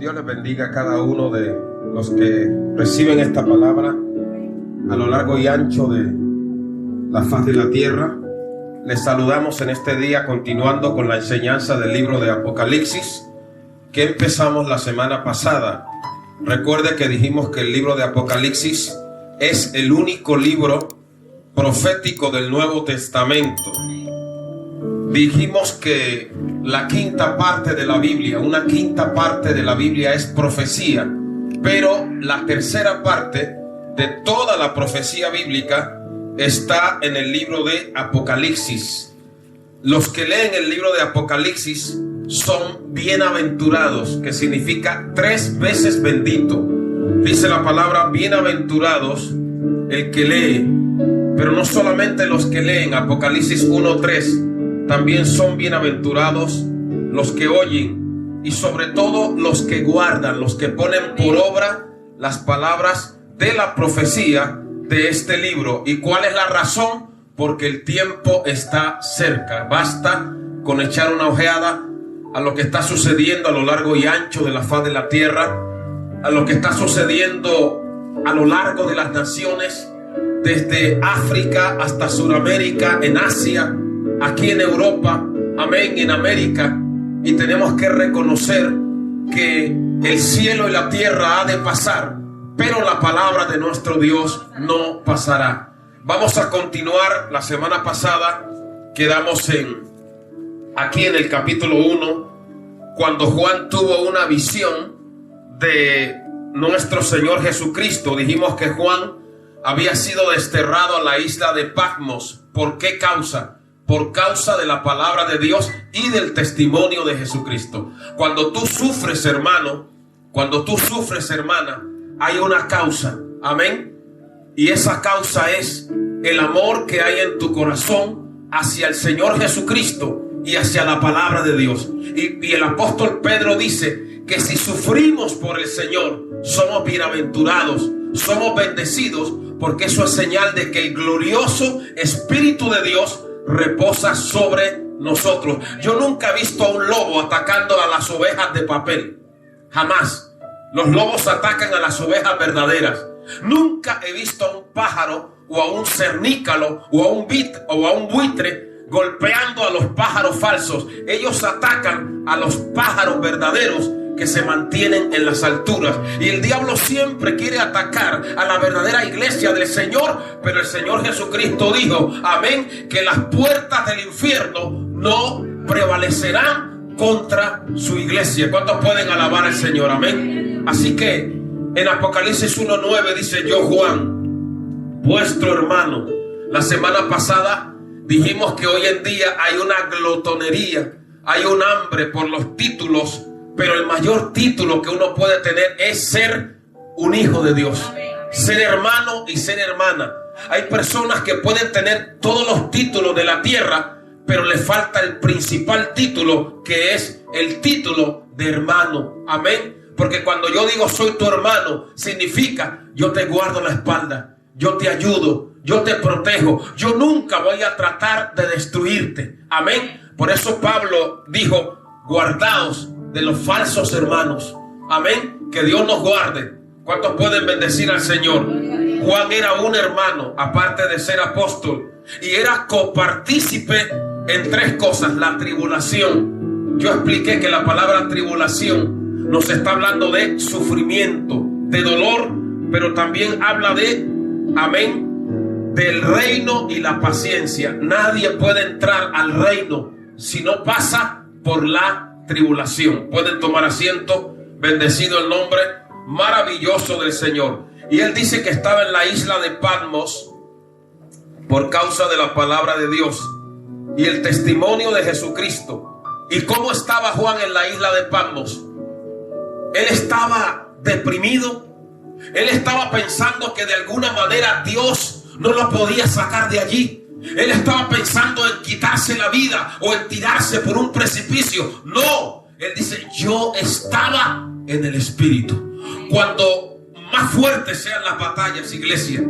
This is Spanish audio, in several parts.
Dios les bendiga a cada uno de los que reciben esta palabra a lo largo y ancho de la faz de la tierra. Les saludamos en este día continuando con la enseñanza del libro de Apocalipsis que empezamos la semana pasada. Recuerde que dijimos que el libro de Apocalipsis es el único libro profético del Nuevo Testamento. Dijimos que la quinta parte de la Biblia, una quinta parte de la Biblia es profecía, pero la tercera parte de toda la profecía bíblica está en el libro de Apocalipsis. Los que leen el libro de Apocalipsis son bienaventurados, que significa 3 veces bendito. Dice la palabra bienaventurados el que lee, pero no solamente los que leen. Apocalipsis 1:3 también son bienaventurados los que oyen, y sobre todo los que guardan, los que ponen por obra las palabras de la profecía de este libro. ¿Y cuál es la razón? Porque el tiempo está cerca. Basta con echar una ojeada a lo que está sucediendo a lo largo y ancho de la faz de la tierra, a lo que está sucediendo a lo largo de las naciones, desde África hasta Sudamérica, en Asia, aquí en Europa, amén, en América. Y tenemos que reconocer que el cielo y la tierra ha de pasar, pero la palabra de nuestro Dios no pasará. Vamos a continuar. La semana pasada quedamos aquí en el capítulo 1, cuando Juan tuvo una visión de nuestro Señor Jesucristo. Dijimos que Juan había sido desterrado a la isla de Patmos. ¿Por qué causa? Por causa de la palabra de Dios y del testimonio de Jesucristo. Cuando tú sufres, hermano, cuando tú sufres, hermana, hay una causa, amén. Y esa causa es el amor que hay en tu corazón hacia el Señor Jesucristo y hacia la palabra de Dios. Y el apóstol Pedro dice que si sufrimos por el Señor, somos bienaventurados, somos bendecidos, porque eso es señal de que el glorioso Espíritu de Dios reposa sobre nosotros. Yo nunca he visto a un lobo atacando a las ovejas de papel. Jamás. Los lobos atacan a las ovejas verdaderas. Nunca he visto a un pájaro o a un cernícalo o a un buitre golpeando a los pájaros falsos. Ellos atacan a los pájaros verdaderos que se mantienen en las alturas. Y el diablo siempre quiere atacar a la verdadera iglesia del Señor, pero el Señor Jesucristo dijo, amén, que las puertas del infierno no prevalecerán contra su iglesia. ¿Cuántos pueden alabar al Señor? Amén. Así que en Apocalipsis 1:9 dice: yo, Juan, vuestro hermano. La semana pasada dijimos que hoy en día hay una glotonería, hay un hambre por los títulos, pero el mayor título que uno puede tener es ser un hijo de Dios, ser hermano y ser hermana. Hay personas que pueden tener todos los títulos de la tierra, pero le falta el principal título, que es el título de hermano. Amén. Porque cuando yo digo soy tu hermano, significa yo te guardo la espalda, yo te ayudo, yo te protejo, yo nunca voy a tratar de destruirte. Amén. Por eso Pablo dijo: guardaos de los falsos hermanos. Amén. Que Dios nos guarde. ¿Cuántos pueden bendecir al Señor? Juan era un hermano, aparte de ser apóstol, y era copartícipe en 3 cosas. La tribulación. Yo expliqué que la palabra tribulación nos está hablando de sufrimiento, de dolor, pero también habla de, amén, del reino y la paciencia. Nadie puede entrar al reino si no pasa por la tribulación. Pueden tomar asiento. Bendecido el nombre maravilloso del Señor. Y él dice que estaba en la isla de Patmos por causa de la palabra de Dios y el testimonio de Jesucristo. ¿Y cómo estaba Juan en la isla de Patmos? Él estaba deprimido. Él estaba pensando que de alguna manera Dios no lo podía sacar de allí. Él estaba pensando en quitarse la vida o en tirarse por un precipicio. No, él dice: yo estaba en el Espíritu. Cuando más fuertes sean las batallas, iglesia,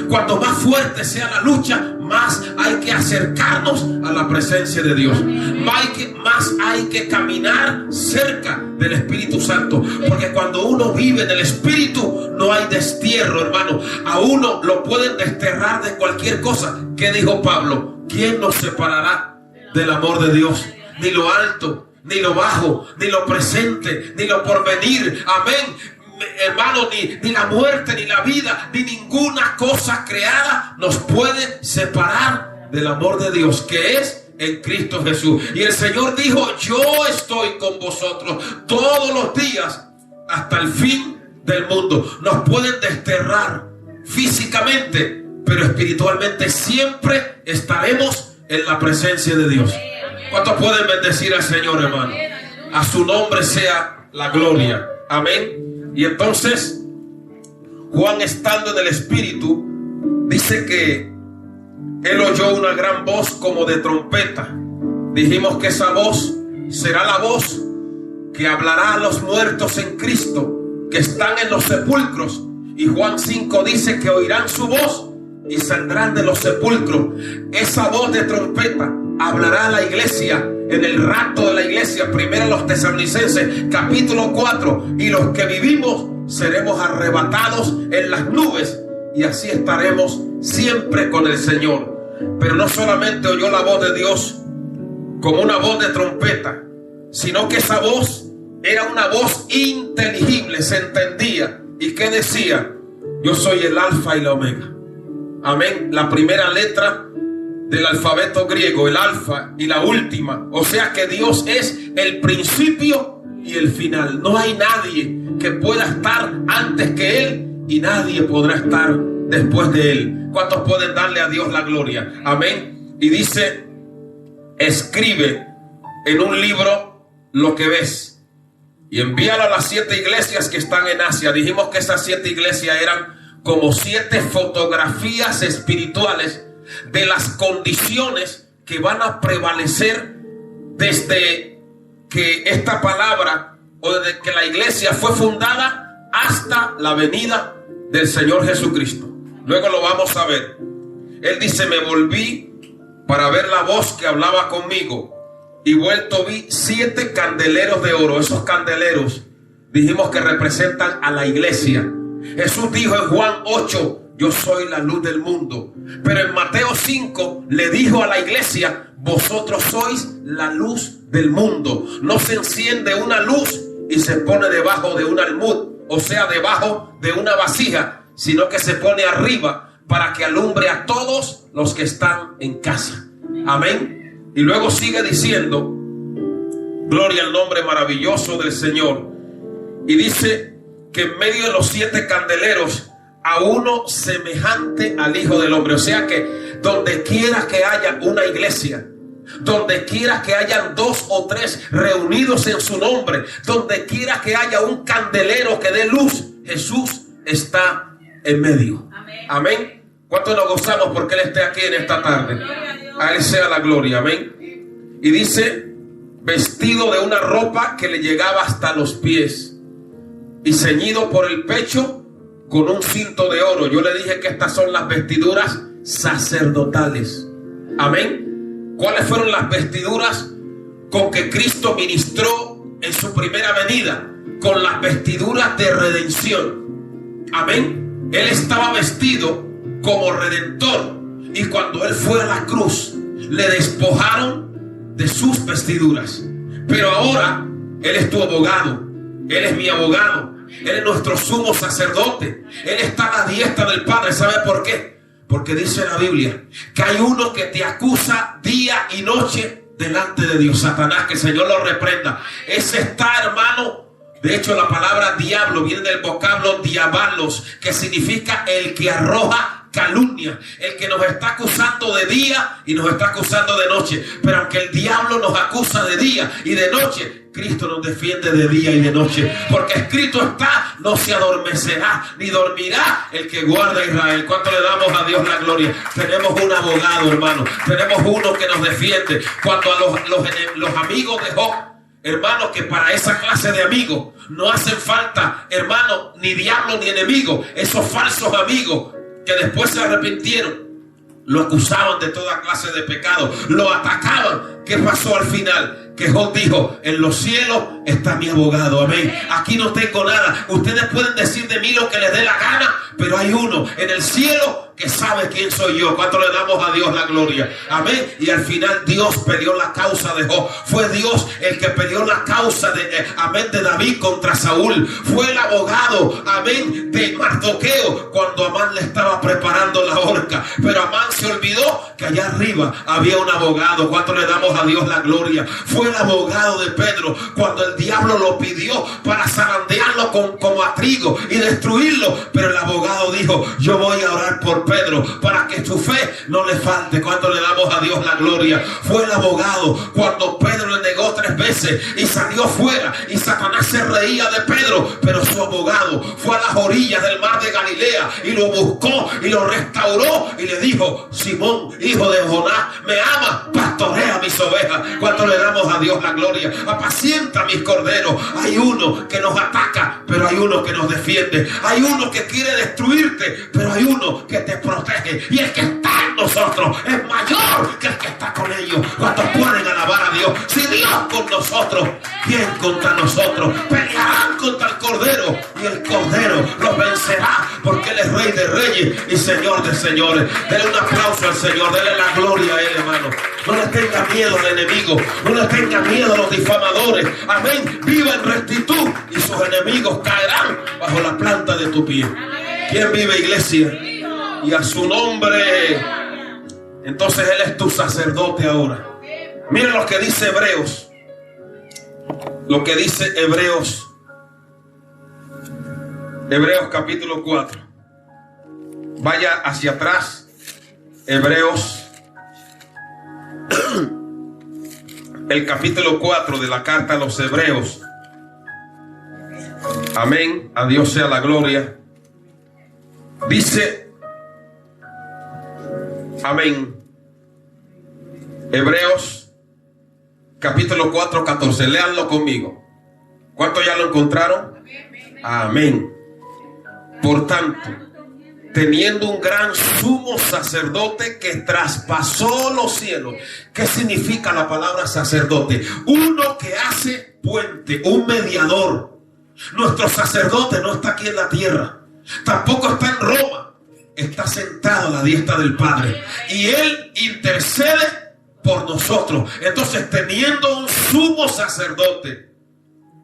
cuando más fuerte sea la lucha, más hay que acercarnos a la presencia de Dios. Más hay que caminar cerca del Espíritu Santo. Porque cuando uno vive en el Espíritu, no hay destierro, hermano. A uno lo pueden desterrar de cualquier cosa. ¿Qué dijo Pablo? ¿Quién nos separará del amor de Dios? Ni lo alto, ni lo bajo, ni lo presente, ni lo porvenir. Amén. Hermano, ni la muerte, ni la vida, ni ninguna cosa creada nos puede separar del amor de Dios, que es en Cristo Jesús. Y el Señor dijo: yo estoy con vosotros todos los días hasta el fin del mundo. Nos pueden desterrar físicamente, pero espiritualmente siempre estaremos en la presencia de Dios. ¿Cuántos pueden bendecir al Señor, hermano? A su nombre sea la gloria. Amén. Y entonces Juan, estando en el Espíritu, dice que él oyó una gran voz como de trompeta. Dijimos que esa voz será la voz que hablará a los muertos en Cristo, que están en los sepulcros. Y Juan 5 dice que oirán su voz y saldrán de los sepulcros. Esa voz de trompeta hablará a la iglesia en el rapto de la iglesia. Primero los Tesalonicenses capítulo 4. Y los que vivimos seremos arrebatados en las nubes, y así estaremos siempre con el Señor. Pero no solamente oyó la voz de Dios como una voz de trompeta, sino que esa voz era una voz inteligible, se entendía. ¿Y qué decía? Yo soy el alfa y la omega. Amén. La primera letra del alfabeto griego, el alfa, y la última. O sea que Dios es el principio y el final. No hay nadie que pueda estar antes que Él, y nadie podrá estar después de Él. ¿Cuántos pueden darle a Dios la gloria? Amén. Y dice: escribe en un libro lo que ves y envíalo a las 7 iglesias que están en Asia. Dijimos que esas 7 iglesias eran como 7 fotografías espirituales de las condiciones que van a prevalecer desde que esta palabra, o desde que la iglesia fue fundada hasta la venida del Señor Jesucristo. Luego lo vamos a ver. Él dice: me volví para ver la voz que hablaba conmigo, y vuelto vi 7 candeleros de oro. Esos candeleros dijimos que representan a la iglesia. Jesús dijo en Juan 8: yo soy la luz del mundo. Pero en Mateo 5 le dijo a la iglesia: vosotros sois la luz del mundo. No se enciende una luz y se pone debajo de un almud, o sea, debajo de una vasija, sino que se pone arriba para que alumbre a todos los que están en casa. Amén. Y luego sigue diciendo: gloria al nombre maravilloso del Señor. Y dice que en medio de los 7 candeleros a uno semejante al Hijo del Hombre. O sea que donde quiera que haya una iglesia, donde quiera que hayan 2 o 3 reunidos en su nombre, donde quiera que haya un candelero que dé luz, Jesús está en medio. Amén. ¿Cuánto nos gozamos porque Él esté aquí en esta tarde? A Él sea la gloria. Amén. Y dice: vestido de una ropa que le llegaba hasta los pies y ceñido por el pecho con un cinto de oro. Yo le dije que estas son las vestiduras sacerdotales. Amén. ¿Cuáles fueron las vestiduras con que Cristo ministró en su primera venida? Con las vestiduras de redención. Amén. Él estaba vestido como redentor, y cuando Él fue a la cruz le despojaron de sus vestiduras. Pero ahora Él es tu abogado, Él es mi abogado, Él es nuestro sumo sacerdote. Él está a la diestra del Padre. ¿Sabe por qué? Porque dice la Biblia que hay uno que te acusa día y noche delante de Dios. Satanás, que el Señor lo reprenda. Ese está, hermano. De hecho, la palabra diablo viene del vocablo diabalos, que significa el que arroja calumnia, el que nos está acusando de día y nos está acusando de noche. Pero aunque el diablo nos acusa de día y de noche, Cristo nos defiende de día y de noche, porque escrito está: no se adormecerá ni dormirá el que guarda a Israel. ¿Cuánto le damos a Dios la gloria? Tenemos un abogado, hermano. Tenemos uno que nos defiende. Cuando a los amigos de Job hermano, que para esa clase de amigos no hacen falta, hermano, ni diablo ni enemigo. Esos falsos amigos que después se arrepintieron, lo acusaban de toda clase de pecado, lo atacaban. ¿Qué pasó al final? Que Job dijo: en los cielos está mi abogado. Amén. Aquí no tengo nada. Ustedes pueden decir de mí lo que les dé la gana, pero hay uno en el cielo que sabe quién soy yo. ¿Cuánto le damos a Dios la gloria? Amén. Y al final Dios peleó la causa de Job. Fue Dios el que peleó la causa de David contra Saúl. Fue el abogado, amén, de Mardoqueo cuando Amán le estaba preparando la horca. Pero Amán se olvidó que allá arriba había un abogado. ¿Cuánto le damos a Dios la gloria? Fue el abogado de Pedro cuando el diablo lo pidió para zarandearlo como a trigo y destruirlo. Pero el abogado dijo: yo voy a orar por Pedro para que su fe no le falte. ¿Cuánto le damos a Dios la gloria? Fue el abogado cuando Pedro le negó 3 veces y salió fuera y Satanás se reía de Pedro. Pero su abogado fue a las orillas del mar de Galilea y lo buscó y lo restauró y le dijo: Simón, hijo de Jonás, ¿me ama? Pastorea mis ovejas. ¿Cuánto le damos a Dios la gloria? Apacienta mis corderos. Hay uno que nos ataca, pero hay uno que nos defiende. Hay uno que quiere destruirte, pero hay uno que te protege. Y el que está en nosotros es mayor que el que está con ellos. ¿Cuántos pueden alabar a Dios? Si Dios con nosotros, ¿quién contra nosotros? Pelearán contra el Cordero y el Cordero los vencerá, porque Él es Rey de reyes y Señor de señores. Denle un aplauso al Señor, denle la gloria a Él, hermano. No le tenga miedo al enemigo, no le tenga miedo a los difamadores. Amén. Viva en rectitud y sus enemigos caerán bajo la planta de tu pie. ¿Quién vive, iglesia? Y a su nombre. Entonces Él es tu sacerdote ahora. Miren lo que dice Hebreos. Lo que dice Hebreos. Hebreos capítulo 4. Vaya hacia atrás. Hebreos. El capítulo 4 de la carta a los Hebreos. Amén. A Dios sea la gloria. Dice, amén, Hebreos capítulo 4, 14. Léanlo conmigo. ¿Cuántos ya lo encontraron? Amén. Por tanto, teniendo un gran sumo sacerdote que traspasó los cielos. ¿Qué significa la palabra sacerdote? Uno que hace puente, un mediador. Nuestro sacerdote no está aquí en la tierra, tampoco está en Roma, está sentado a la diestra del Padre y Él intercede por nosotros. Entonces, teniendo un sumo sacerdote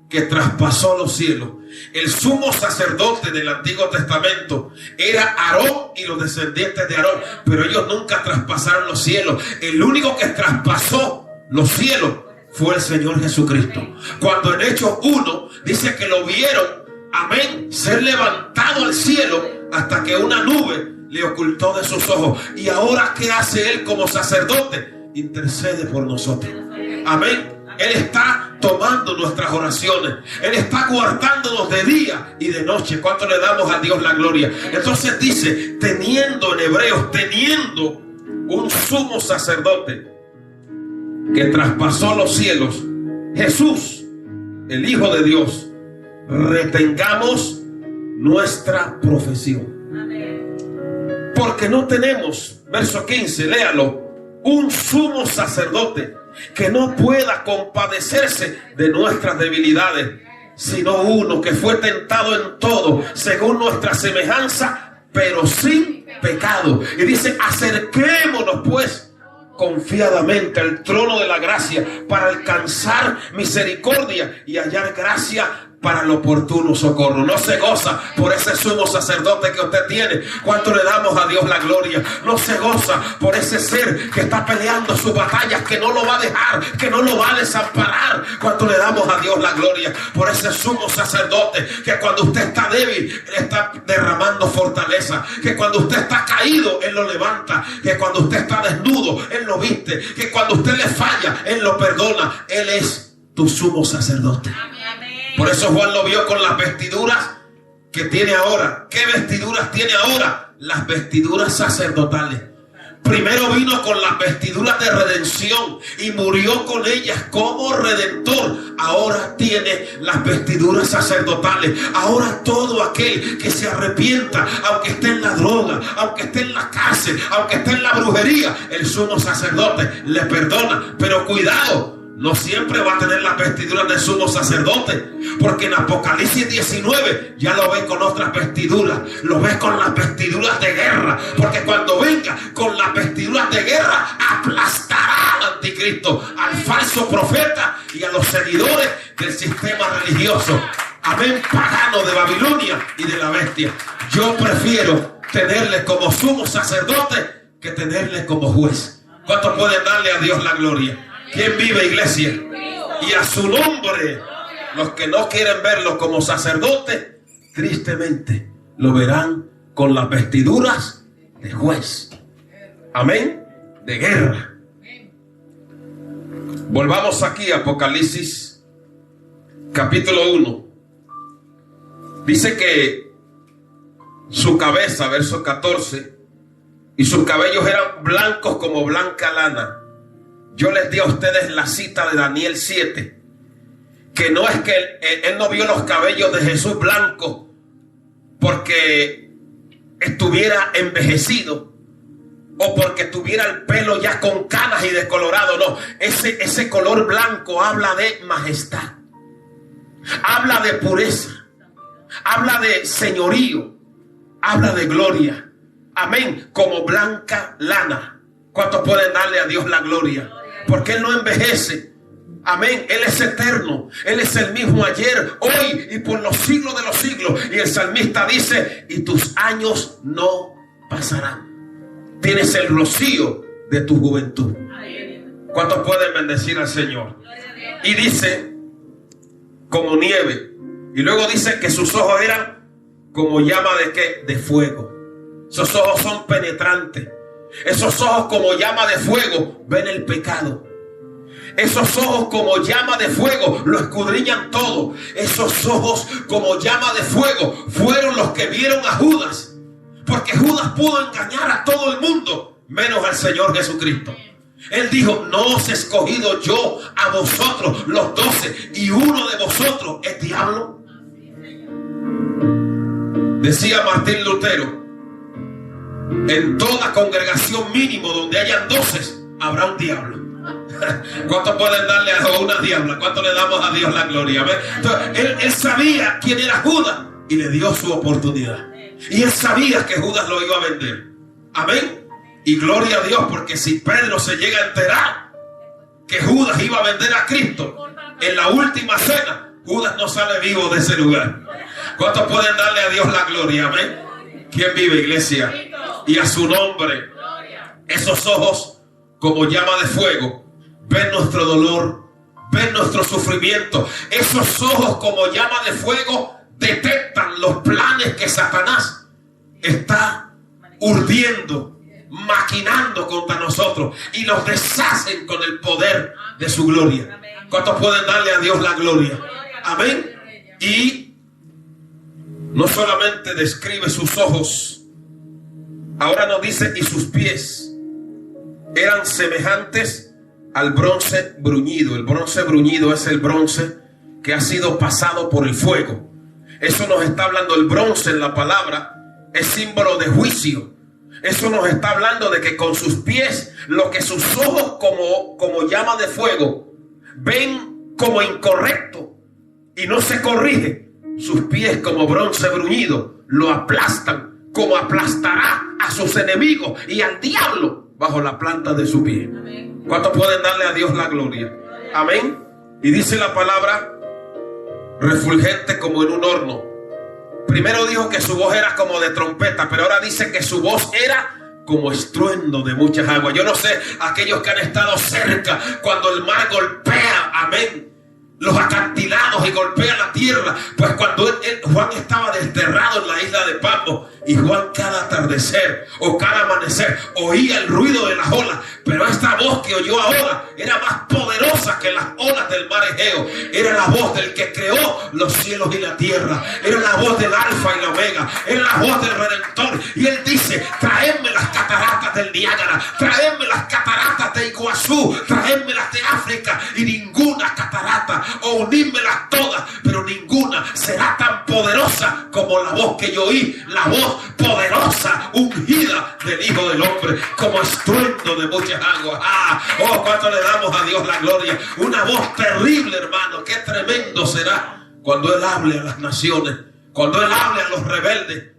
que traspasó los cielos. El sumo sacerdote del Antiguo Testamento era Aarón y los descendientes de Aarón, pero ellos nunca traspasaron los cielos. El único que traspasó los cielos fue el Señor Jesucristo. Cuando en Hechos 1 dice que lo vieron, amén, ser levantado al cielo hasta que una nube le ocultó de sus ojos. Y ahora, ¿qué hace Él como sacerdote? Intercede por nosotros. Amén. Él está tomando nuestras oraciones. Él está guardándonos de día y de noche. ¿Cuánto le damos a Dios la gloria? Entonces dice, teniendo en Hebreos, teniendo un sumo sacerdote que traspasó los cielos, Jesús, el Hijo de Dios, retengamos nuestra profesión. Porque no tenemos, verso 15, léalo, un sumo sacerdote que no pueda compadecerse de nuestras debilidades, sino uno que fue tentado en todo según nuestra semejanza, pero sin pecado. Y dice, acerquémonos pues confiadamente al trono de la gracia para alcanzar misericordia y hallar gracia para el oportuno socorro. No se goza por ese sumo sacerdote que usted tiene. ¿Cuánto le damos a Dios la gloria? No se goza por ese ser que está peleando sus batallas, que no lo va a dejar, que no lo va a desamparar. ¿Cuánto le damos a Dios la gloria? Por ese sumo sacerdote que cuando usted está débil, Él está derramando fortaleza. Que cuando usted está caído, Él lo levanta. Que cuando usted está desnudo, Él lo viste. Que cuando usted le falla, Él lo perdona. Él es tu sumo sacerdote. Por eso Juan lo vio con las vestiduras que tiene ahora. ¿Qué vestiduras tiene ahora? Las vestiduras sacerdotales. Primero vino con las vestiduras de redención y murió con ellas como redentor. Ahora tiene las vestiduras sacerdotales. Ahora todo aquel que se arrepienta, aunque esté en la droga, aunque esté en la cárcel, aunque esté en la brujería, el sumo sacerdote le perdona. Pero cuidado, no siempre va a tener las vestiduras de sumo sacerdote, porque en Apocalipsis 19 ya lo ves con otras vestiduras, lo ves con las vestiduras de guerra, porque cuando venga con las vestiduras de guerra aplastará al anticristo, al falso profeta y a los seguidores del sistema religioso, amén, pagano de Babilonia y de la bestia. Yo prefiero tenerle como sumo sacerdote que tenerle como juez. ¿Cuántos pueden darle a Dios la gloria? ¿Quién vive, iglesia? Y a su nombre, los que no quieren verlo como sacerdote, tristemente lo verán con las vestiduras de juez. Amén. De guerra. Volvamos aquí a Apocalipsis capítulo 1. Dice que su cabeza, verso 14, y sus cabellos eran blancos como blanca lana. Yo les di a ustedes la cita de Daniel 7, que no es que él no vio los cabellos de Jesús blancos porque estuviera envejecido o porque tuviera el pelo ya con canas y descolorado. No, ese color blanco habla de majestad, habla de pureza, habla de señorío, habla de gloria. Amén, como blanca lana. ¿Cuántos pueden darle a Dios la gloria? Porque Él no envejece. Amén. Él es eterno. Él es el mismo ayer, hoy y por los siglos de los siglos. Y el salmista dice: y tus años no pasarán. Tienes el rocío de tu juventud. ¿Cuántos pueden bendecir al Señor? Y dice: como nieve. Y luego dice que sus ojos eran como llama de ¿qué? De fuego. Esos ojos son penetrantes. Esos ojos como llama de fuego ven el pecado. Esos ojos como llama de fuego lo escudriñan todo. Esos ojos como llama de fuego fueron los que vieron a Judas, porque Judas pudo engañar a todo el mundo menos al Señor Jesucristo. Él dijo: no os he escogido yo a vosotros los 12 y uno de vosotros es diablo. Decía Martín Lutero: en toda congregación mínimo donde hayan 12 habrá un diablo. ¿Cuántos pueden darle a una diabla? ¿Cuánto le damos a Dios la gloria? Entonces, él sabía quién era Judas y le dio su oportunidad. Y él sabía que Judas lo iba a vender. Amén. Y gloria a Dios, porque si Pedro se llega a enterar que Judas iba a vender a Cristo en la última cena, Judas no sale vivo de ese lugar. ¿Cuántos pueden darle a Dios la gloria? Amén. ¿Quién vive, iglesia? Y a su nombre. Esos ojos como llama de fuego ven nuestro dolor, ven nuestro sufrimiento. Esos ojos como llama de fuego detectan los planes que Satanás está urdiendo, maquinando contra nosotros, y los deshacen con el poder de su gloria. ¿Cuántos pueden darle a Dios la gloria? Amén. Y no solamente describe sus ojos, ahora nos dice: y sus pies eran semejantes al bronce bruñido. El bronce bruñido es el bronce que ha sido pasado por el fuego. Eso nos está hablando. El bronce en la palabra es símbolo de juicio. Eso nos está hablando de que con sus pies, lo que sus ojos como llama de fuego ven como incorrecto y no se corrige, sus pies como bronce bruñido lo aplastan, como aplastará a sus enemigos y al diablo bajo la planta de su pie. ¿Cuántos pueden darle a Dios la gloria? Amén. Y dice la palabra: refulgente como en un horno. Primero dijo que su voz era como de trompeta, pero ahora dice que su voz era como estruendo de muchas aguas. Yo no sé, aquellos que han estado cerca cuando el mar golpea, amén, los acantilados y golpea la tierra. Pues cuando Juan estaba desterrado en la isla de Patmos Y Juan cada atardecer o cada amanecer oía el ruido de las olas, pero esta voz que oyó ahora era más poderosa que las olas del mar Egeo. Era la voz del que creó los cielos y la tierra. Era la voz del Alfa y la Omega. Era la voz del Redentor. Y él dice: traedme las cataratas del Niágara, traedme las cataratas de Iguazú, traedme las de África, y ninguna catarata, o unídmelas todas, pero ninguna será tan poderosa como la voz que yo oí, la voz poderosa, ungida del Hijo del Hombre, como estruendo de muchas aguas. Oh, cuánto le damos a Dios la gloria. Una voz terrible, hermano. Qué tremendo será cuando Él hable a las naciones, cuando Él hable a los rebeldes.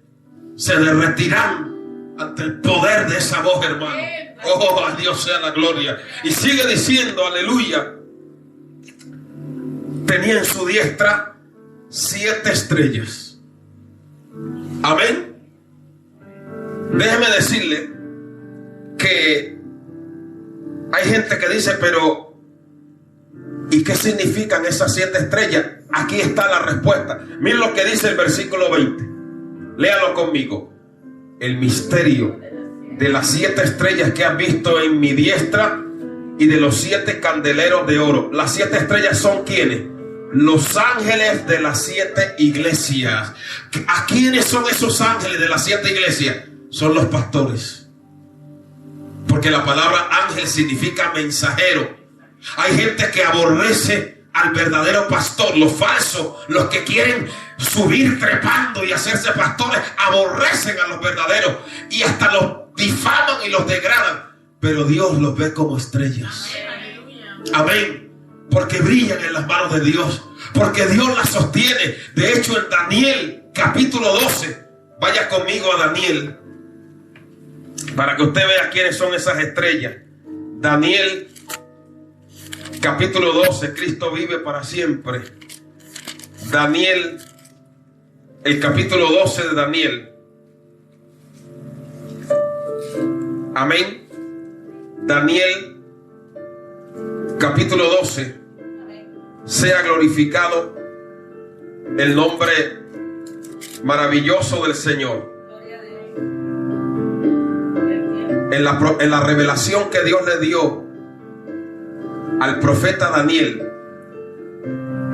Se derretirán ante el poder de esa voz, hermano. Oh, a Dios sea la gloria. Y sigue diciendo, aleluya: tenía en su diestra 7 estrellas. Amén. Déjeme decirle que hay gente que dice: pero ¿y qué significan esas 7 estrellas? Aquí está la respuesta. Miren lo que dice el versículo 20. Léalo conmigo. El misterio de las 7 estrellas que has visto en mi diestra y de los 7 candeleros de oro. Las 7 estrellas son ¿quiénes? Los ángeles de las 7 iglesias. ¿A quiénes son esos ángeles de las 7 iglesias? Son los pastores. Porque la palabra ángel significa mensajero. Hay gente que aborrece al verdadero pastor. Los falsos, los que quieren subir trepando y hacerse pastores, aborrecen a los verdaderos y hasta los difaman y los degradan. Pero Dios los ve como estrellas. Amén. Porque brillan en las manos de Dios, porque Dios las sostiene. De hecho, en Daniel capítulo 12, vaya conmigo a Daniel para que usted vea quiénes son esas estrellas. Daniel capítulo 12, Cristo vive para siempre. Daniel, el capítulo 12 de Daniel. Amén. Daniel capítulo 12. Sea glorificado el nombre maravilloso del Señor. En la revelación que Dios le dio al profeta Daniel,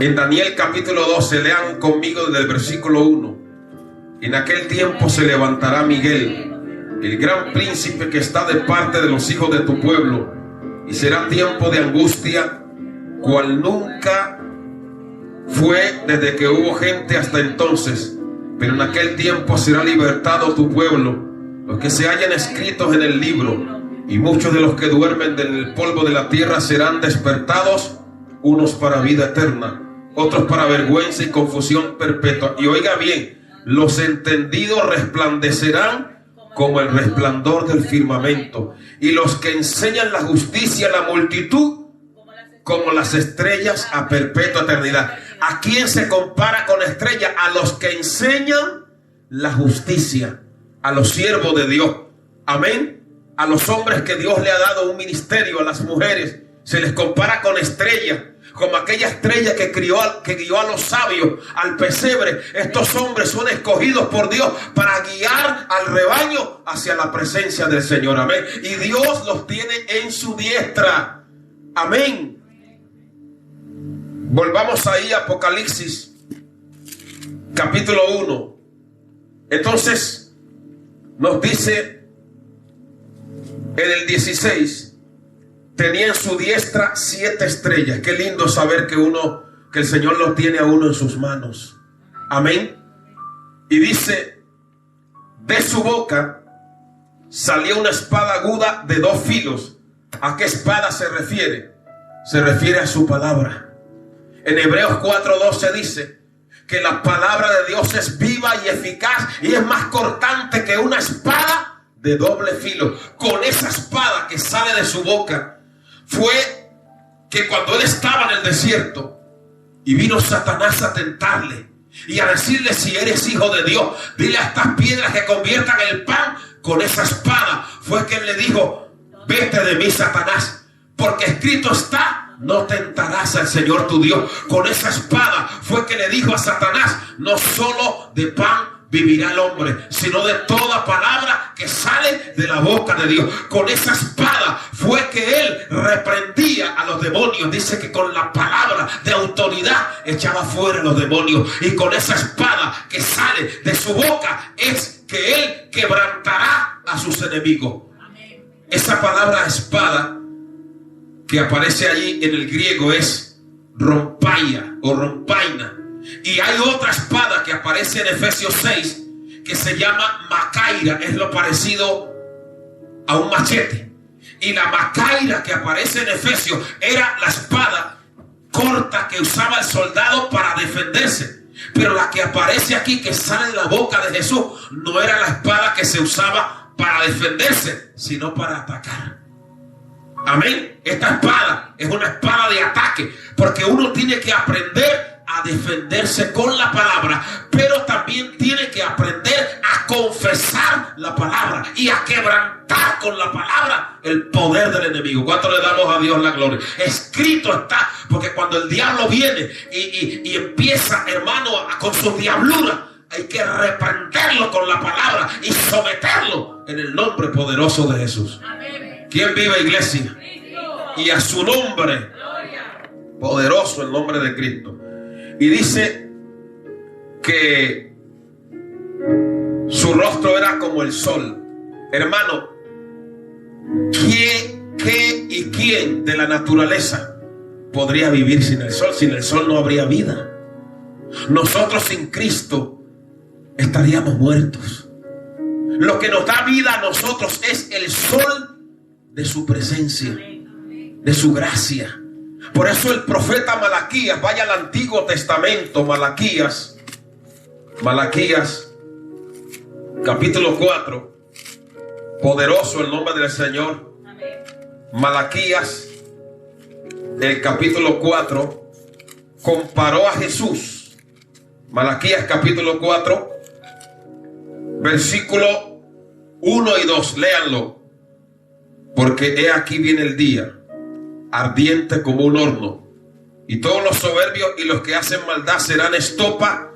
en Daniel capítulo 12, lean conmigo desde el versículo 1. En aquel tiempo se levantará Miguel, el gran príncipe que está de parte de los hijos de tu pueblo, y será tiempo de angustia, cual nunca fue desde que hubo gente hasta entonces. Pero en aquel tiempo será libertado tu pueblo, los que se hallan escritos en el libro, y muchos de los que duermen en el polvo de la tierra serán despertados, unos para vida eterna, otros para vergüenza y confusión perpetua. Y oiga bien, los entendidos resplandecerán como el resplandor del firmamento, y los que enseñan la justicia a la multitud como las estrellas a perpetua eternidad. ¿A quién se compara con estrellas? A los que enseñan la justicia, a los siervos de Dios. Amén. A los hombres que Dios le ha dado un ministerio, a las mujeres, se les compara con estrellas, como aquella estrella que guió a los sabios al pesebre. Estos hombres son escogidos por Dios para guiar al rebaño hacia la presencia del Señor. Amén. Y Dios los tiene en su diestra. Amén. Volvamos ahí a Apocalipsis capítulo 1. Entonces nos dice en el 16: tenía en su diestra 7 estrellas. Qué lindo saber que el Señor lo tiene a uno en sus manos. Amén. Y dice: de su boca salió una espada aguda de 2 filos. ¿A qué espada se refiere? Se refiere a su palabra. En Hebreos 4:12 dice que la palabra de Dios es viva y eficaz y es más cortante que una espada de doble filo. Con esa espada que sale de su boca fue que cuando él estaba en el desierto y vino Satanás a tentarle y a decirle: si eres hijo de Dios, dile a estas piedras que conviertan el pan. Con esa espada fue que él le dijo: vete de mí, Satanás, porque escrito está: no tentarás al Señor tu Dios. Con esa espada fue que le dijo a Satanás: no solo de pan vivirá el hombre, sino de toda palabra que sale de la boca de Dios. Con esa espada fue que él reprendía a los demonios. Dice que con la palabra de autoridad echaba fuera a los demonios. Y con esa espada que sale de su boca es que él quebrantará a sus enemigos. Esa palabra espada que aparece allí en el griego es rompaia o rompaina. Y hay otra espada que aparece en Efesios 6 que se llama macaira. Es lo parecido a un machete. Y la macaira que aparece en Efesios era la espada corta que usaba el soldado para defenderse. Pero la que aparece aquí, que sale de la boca de Jesús, no era la espada que se usaba para defenderse, sino para atacar. Amén. Esta espada es una espada de ataque, porque uno tiene que aprender a defenderse con la palabra, pero también tiene que aprender a confesar la palabra y a quebrantar con la palabra el poder del enemigo. ¿Cuánto le damos a Dios la gloria? Escrito está, porque cuando el diablo viene y empieza, hermano, con su diablura, hay que reprenderlo con la palabra y someterlo en el nombre poderoso de Jesús. Amén. ¿Quién vive, iglesia? Y a su nombre poderoso, el nombre de Cristo. Y dice que su rostro era como el sol. Hermano, ¿qué y quién de la naturaleza podría vivir sin el sol? Sin el sol no habría vida. Nosotros sin Cristo estaríamos muertos. Lo que nos da vida a nosotros es el sol de su presencia, de su gracia. Por eso el profeta Malaquías, vaya al Antiguo Testamento, Malaquías capítulo 4, poderoso el nombre del Señor. Malaquías, el capítulo 4, comparó a Jesús. Malaquías capítulo 4, versículo 1 y 2, léanlo. Porque he aquí viene el día, ardiente como un horno, y todos los soberbios y los que hacen maldad serán estopa,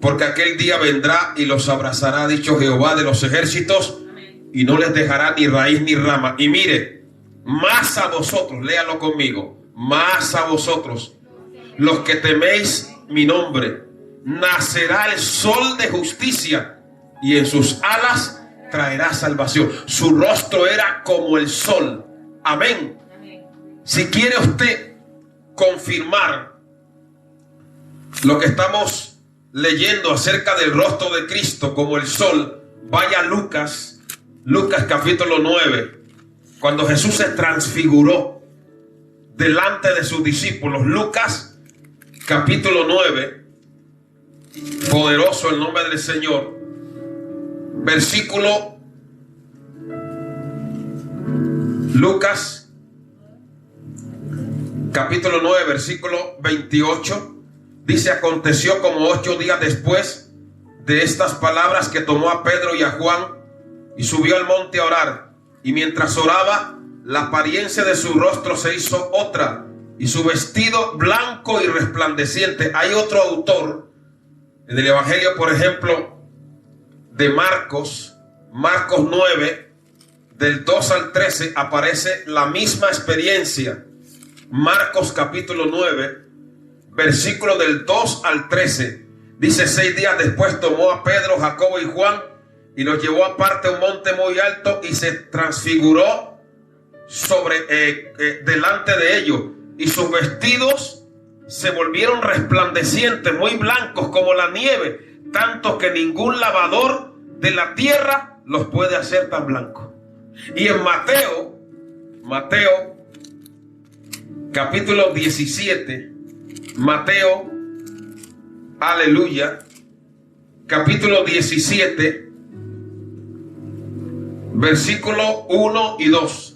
porque aquel día vendrá y los abrazará, ha dicho Jehová de los ejércitos, y no les dejará ni raíz ni rama. Y mire, más a vosotros, léalo conmigo, más a vosotros, los que teméis mi nombre, nacerá el sol de justicia, y en sus alas traerá salvación. Su rostro era como el sol. Amén. Si quiere usted confirmar lo que estamos leyendo acerca del rostro de Cristo como el sol, vaya a Lucas capítulo 9, cuando Jesús se transfiguró delante de sus discípulos. Lucas capítulo 9, poderoso el nombre del Señor, versículo Lucas capítulo 9, versículo 28, dice: aconteció como 8 días después de estas palabras que tomó a Pedro y a Juan y subió al monte a orar. Y mientras oraba, la apariencia de su rostro se hizo otra, y su vestido blanco y resplandeciente. Hay otro autor en el Evangelio, por ejemplo, de Marcos 9, del 2 al 13, aparece la misma experiencia. Marcos capítulo 9, versículo del 2 al 13, dice: 6 días después tomó a Pedro, Jacobo y Juan y los llevó aparte a un monte muy alto y se transfiguró delante de ellos, y sus vestidos se volvieron resplandecientes, muy blancos como la nieve, tanto que ningún lavador de la tierra los puede hacer tan blancos. Y en Mateo capítulo 17, Mateo, aleluya, capítulo 17, versículo 1 y 2.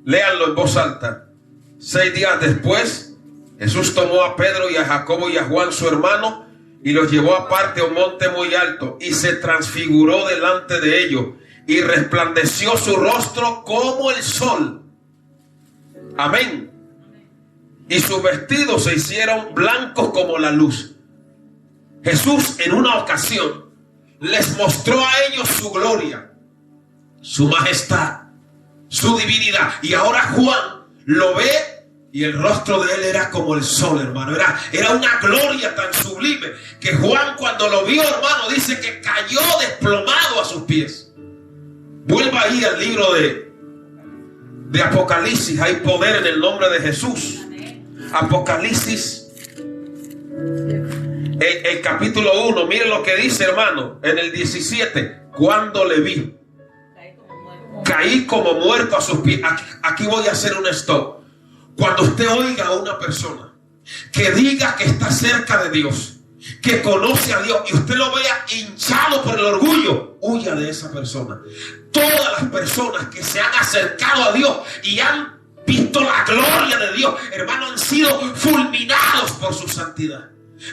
Léanlo en voz alta. 6 días después, Jesús tomó a Pedro y a Jacobo y a Juan su hermano y los llevó aparte a un monte muy alto y se transfiguró delante de ellos y resplandeció su rostro como el sol. Amén. Y sus vestidos se hicieron blancos como la luz. Jesús en una ocasión les mostró a ellos su gloria, su majestad, su divinidad. Y ahora Juan lo ve y el rostro de él era como el sol, hermano. Era una gloria tan sublime que Juan, cuando lo vio, hermano, dice que cayó desplomado a sus pies. Vuelva ahí al libro de Apocalipsis. Hay poder en el nombre de Jesús. Apocalipsis, el capítulo 1. Miren lo que dice, hermano, en el 17. Cuando le vi, caí como muerto a sus pies. Aquí voy a hacer un stop. Cuando usted oiga a una persona que diga que está cerca de Dios, que conoce a Dios, y usted lo vea hinchado por el orgullo, huya de esa persona. Todas las personas que se han acercado a Dios y han visto la gloria de Dios, hermano, han sido fulminados por su santidad.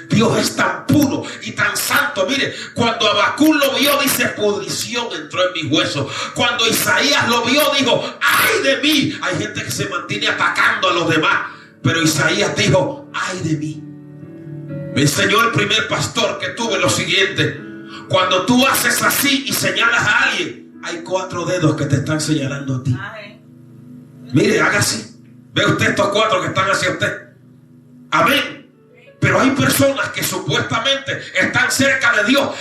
Dios es tan puro y tan santo. Mire, cuando Habacuc lo vio, dice: pudrición entró en mis huesos. Cuando Isaías lo vio, dijo: ay de mí. Hay gente que se mantiene atacando a los demás, pero Isaías dijo: ay de mí. Me enseñó el primer pastor que tuve lo siguiente: cuando tú haces así y señalas a alguien, hay 4 dedos que te están señalando a ti. Mire, haga así. Ve usted estos 4 que están hacia usted. Amén. Pero hay personas que supuestamente están cerca de Dios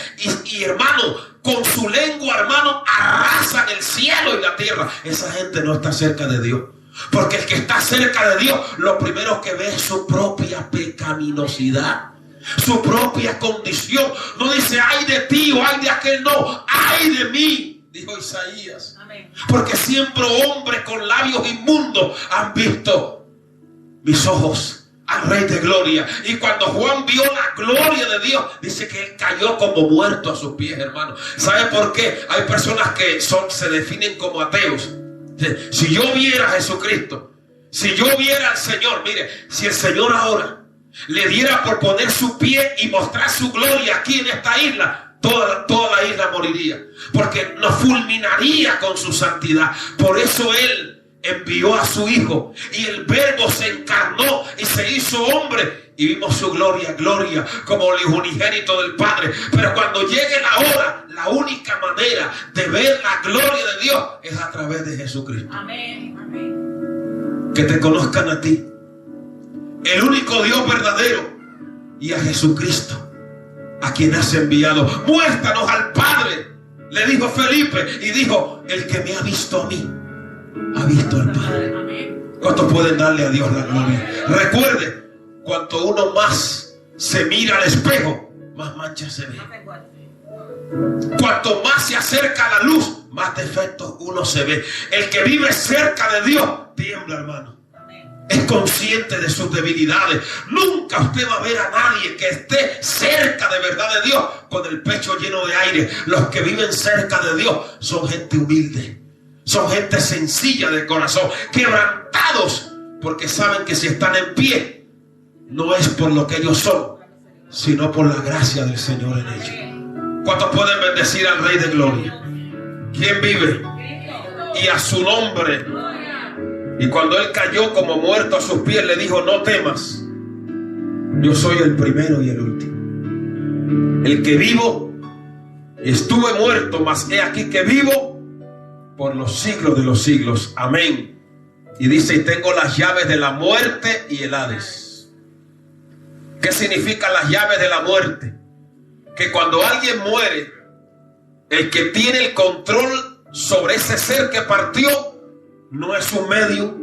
y hermano, con su lengua, hermano, arrasan el cielo y la tierra. Esa gente no está cerca de Dios. Porque el que está cerca de Dios, lo primero que ve es su propia pecaminosidad, su propia condición. No dice: ay de ti o ay de aquel, no, ay de mí, dijo Isaías. Amén. Porque siempre hombres con labios inmundos han visto mis ojos al Rey de Gloria. Y cuando Juan vio la gloria de Dios, dice que él cayó como muerto a sus pies, hermano. ¿Sabe por qué? Hay personas que se definen como ateos. Si yo viera a Jesucristo, si yo viera al Señor, mire, si el Señor ahora le diera por poner su pie y mostrar su gloria aquí en esta isla, toda la isla moriría, porque nos fulminaría con su santidad. Por eso Él envió a su Hijo y el Verbo se encarnó y se hizo hombre y vimos su gloria, gloria como el unigénito del Padre. Pero cuando llegue la hora, la única manera de ver la gloria de Dios es a través de Jesucristo. Amén. Amén. Que te conozcan a ti, el único Dios verdadero, y a Jesucristo, a quien has enviado. Muéstranos al Padre, le dijo Felipe, y dijo: el que me ha visto a mí ha visto al Padre. ¿Cuántos pueden darle a Dios la gloria? Recuerde, cuanto uno más se mira al espejo, más manchas se ve. Cuanto más se acerca a la luz, más defectos uno se ve. El que vive cerca de Dios tiembla, hermano. Es consciente de sus debilidades. Nunca usted va a ver a nadie que esté cerca de verdad de Dios con el pecho lleno de aire. Los que viven cerca de Dios son gente humilde, son gente sencilla de corazón, quebrantados, porque saben que si están en pie, no es por lo que ellos son, sino por la gracia del Señor en ellos. ¿Cuántos pueden bendecir al Rey de Gloria? ¿Quién vive? Y a su nombre. Y cuando él cayó como muerto a sus pies, le dijo: no temas, yo soy el primero y el último, el que vivo y estuve muerto, mas he aquí que vivo por los siglos de los siglos. Amén. Y dice: y tengo las llaves de la muerte y el Hades. ¿Qué significan las llaves de la muerte? Que cuando alguien muere, el que tiene el control sobre ese ser que partió no es un medio,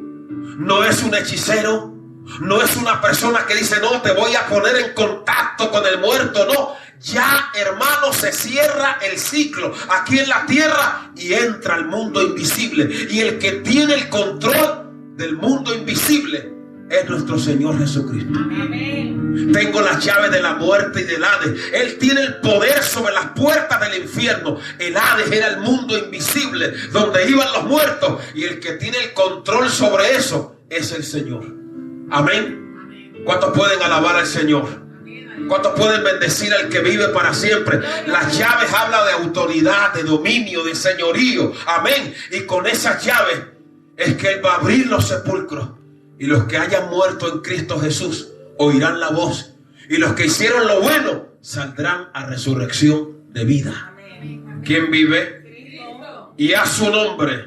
no es un hechicero, no es una persona que dice: no, te voy a poner en contacto con el muerto. No, ya, hermano, se cierra el ciclo aquí en la tierra y entra al mundo invisible. Y el que tiene el control del mundo invisible es nuestro Señor Jesucristo. Amén. Tengo las llaves de la muerte y del Hades. Él tiene el poder sobre las puertas del infierno. El Hades era el mundo invisible donde iban los muertos, y el que tiene el control sobre eso es el Señor. Amén. ¿Cuántos pueden alabar al Señor? ¿Cuántos pueden bendecir al que vive para siempre? Las llaves hablan de autoridad, de dominio, de señorío. Amén. Y con esas llaves es que Él va a abrir los sepulcros, y los que hayan muerto en Cristo Jesús oirán la voz, y los que hicieron lo bueno saldrán a resurrección de vida. ¿Quién vive? Y a su nombre.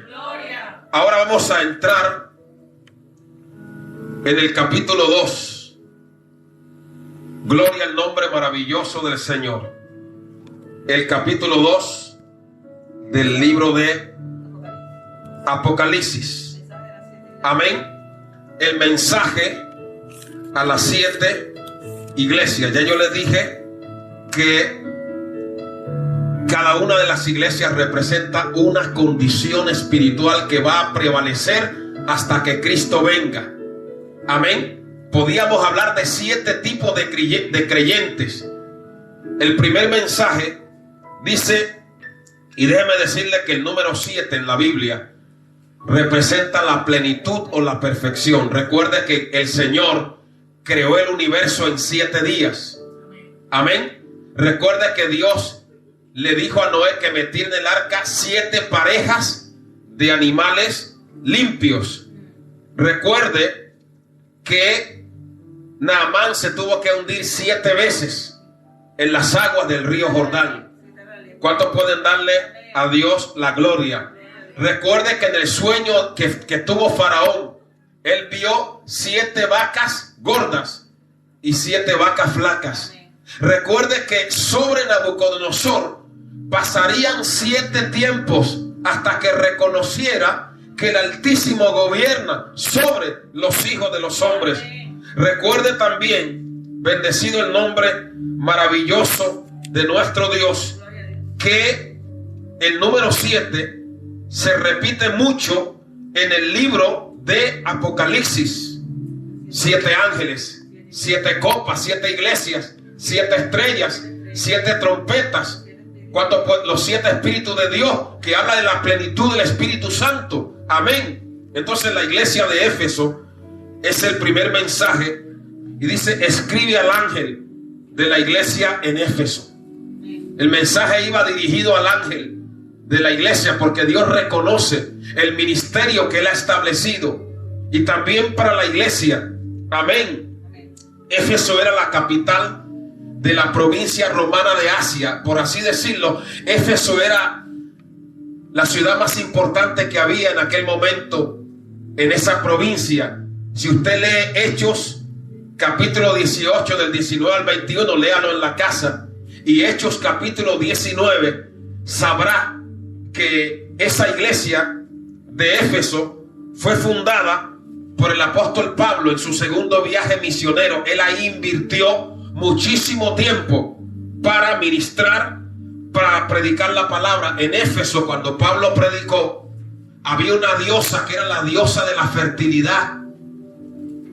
Ahora vamos a entrar en el capítulo 2. Gloria al nombre maravilloso del Señor. El capítulo 2 del libro de Apocalipsis. Amén. El mensaje a las 7 iglesias. Ya yo les dije que cada una de las iglesias representa una condición espiritual que va a prevalecer hasta que Cristo venga. Amén. Podíamos hablar de 7 tipos de creyentes. El primer mensaje dice, y déjeme decirle que el número 7 en la Biblia representa la plenitud o la perfección. Recuerde que el Señor creó el universo en 7 días. Amén. Recuerde que Dios le dijo a Noé que metiera en el arca 7 parejas de animales limpios. Recuerde que Naamán se tuvo que hundir 7 veces en las aguas del río Jordán. ¿Cuántos pueden darle a Dios la gloria? Recuerde que en el sueño que tuvo Faraón, él vio 7 vacas gordas y 7 vacas flacas. Recuerde que sobre Nabucodonosor pasarían 7 tiempos hasta que reconociera que el Altísimo gobierna sobre los hijos de los hombres. Recuerde también, bendecido el nombre maravilloso de nuestro Dios, que el número 7 se repite mucho en el libro de Apocalipsis. 7 ángeles, 7 copas, 7 iglesias, 7 estrellas, 7 trompetas. ¿Cuántos? Pues los 7 espíritus de Dios, que habla de la plenitud del Espíritu Santo. Amén. Entonces la iglesia de Éfeso es el primer mensaje y dice: escribe al ángel de la iglesia en Éfeso. El mensaje iba dirigido al ángel de la iglesia porque Dios reconoce el ministerio que él ha establecido, y también para la iglesia. Amén. Éfeso era la capital de la provincia romana de Asia, por así decirlo. Éfeso era la ciudad más importante que había en aquel momento en esa provincia. Si usted lee Hechos capítulo 18 del 19 al 21, léalo en la casa, y Hechos capítulo 19, sabrá que esa iglesia de Éfeso fue fundada por el apóstol Pablo en su segundo viaje misionero. Él ahí invirtió muchísimo tiempo para ministrar, para predicar la palabra. En Éfeso, cuando Pablo predicó, había una diosa que era la diosa de la fertilidad.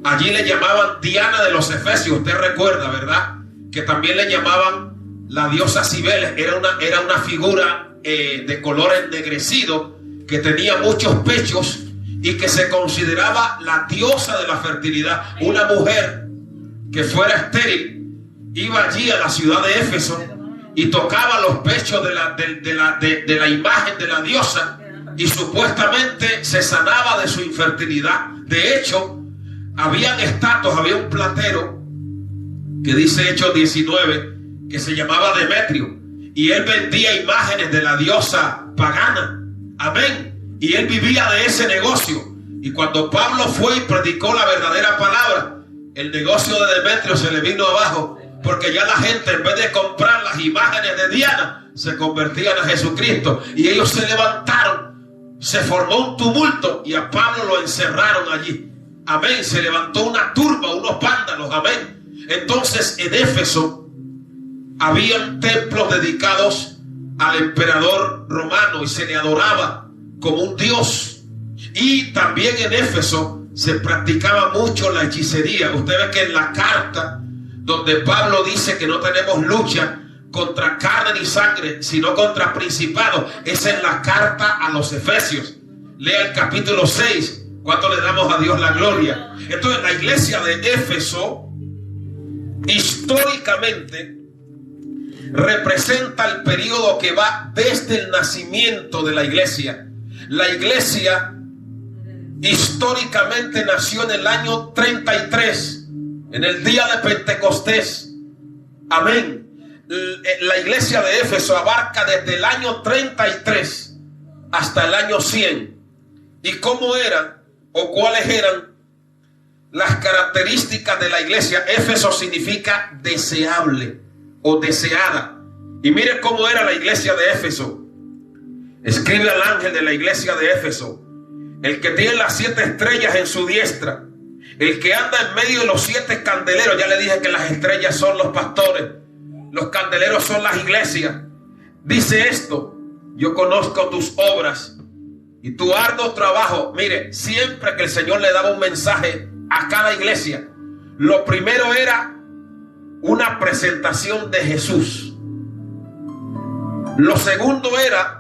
Allí le llamaban Diana de los Efesios. Usted recuerda, ¿verdad? Que también le llamaban la diosa Cibeles. Era una figura de color ennegrecido, que tenía muchos pechos y que se consideraba la diosa de la fertilidad. Una mujer que fuera estéril iba allí a la ciudad de Éfeso y tocaba los pechos de la imagen de la diosa, y supuestamente se sanaba de su infertilidad. De hecho, habían estatuas, había un platero que dice Hechos 19 que se llamaba Demetrio, y él vendía imágenes de la diosa pagana. Amén. Y él vivía de ese negocio. Y cuando Pablo fue y predicó la verdadera palabra, el negocio de Demetrio se le vino abajo, porque ya la gente, en vez de comprar las imágenes de Diana, se convertían a Jesucristo. Y ellos se levantaron, se formó un tumulto y a Pablo lo encerraron allí. Amén. Se levantó una turba, unos vándalos. Amén. Entonces en Éfeso habían templos dedicados al emperador romano y se le adoraba como un dios. Y también en Éfeso se practicaba mucho la hechicería. Usted ve que en la carta donde Pablo dice que no tenemos lucha contra carne ni sangre, sino contra principados, es en la carta a los Efesios. Lea el capítulo 6. ¿Cuánto le damos a Dios la gloria? Entonces la iglesia de Éfeso históricamente representa el periodo que va desde el nacimiento de la iglesia. La iglesia históricamente nació en el año 33, en el día de Pentecostés. Amén. la iglesia de Éfeso abarca desde el año 33 hasta el año 100. ¿Y cómo eran o cuáles eran las características de la iglesia? Éfeso significa deseable o deseada. Y mire cómo era la iglesia de Éfeso. Escribe al ángel de la iglesia de Éfeso: el que tiene las 7 estrellas en su diestra, el que anda en medio de los 7 candeleros. Ya le dije que las estrellas son los pastores, los candeleros son las iglesias. Dice esto: yo conozco tus obras y tu arduo trabajo. Mire, siempre que el Señor le daba un mensaje a cada iglesia, lo primero era una presentación de Jesús. Lo segundo era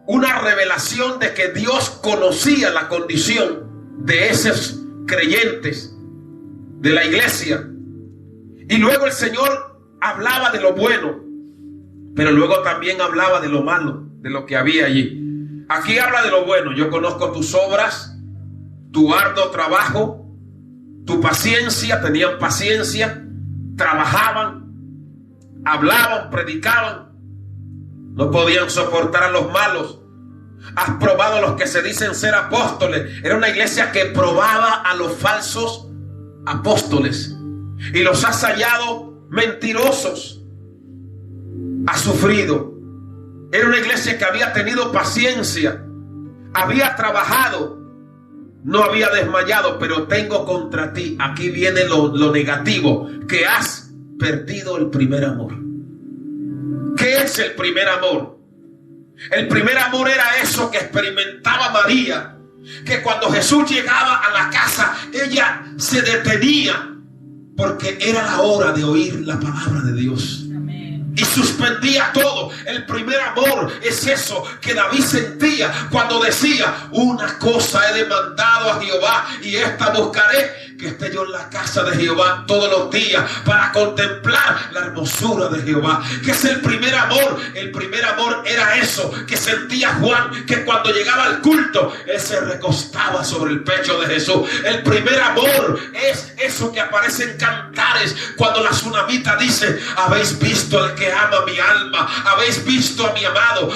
una revelación de que Dios conocía la condición de esos creyentes de la iglesia. Y luego el Señor hablaba de lo bueno, pero luego también hablaba de lo malo, de lo que había allí. Aquí habla de lo bueno: yo conozco tus obras, tu arduo trabajo, tu paciencia. Tenían paciencia, trabajaban, hablaban, predicaban, no podían soportar a los malos. Has probado a los que se dicen ser apóstoles. Era una iglesia que probaba a los falsos apóstoles y los has hallado mentirosos. Ha sufrido. Era una iglesia que había tenido paciencia, había trabajado, no había desmayado. Pero tengo contra ti, aquí viene lo negativo, que has perdido el primer amor. ¿Qué es el primer amor? El primer amor era eso que experimentaba María, que cuando Jesús llegaba a la casa, ella se detenía porque era la hora de oír la palabra de Dios. Y suspendía todo. El primer amor es eso que David sentía cuando decía: una cosa he demandado a Jehová y esta buscaré, que esté yo en la casa de Jehová todos los días para contemplar la hermosura de Jehová. ¿Qué es el primer amor? El primer amor era eso que sentía Juan, que cuando llegaba al culto, él se recostaba sobre el pecho de Jesús. El primer amor es eso que aparece en Cantares, cuando la tsunamita dice: habéis visto al que ama mi alma, habéis visto a mi amado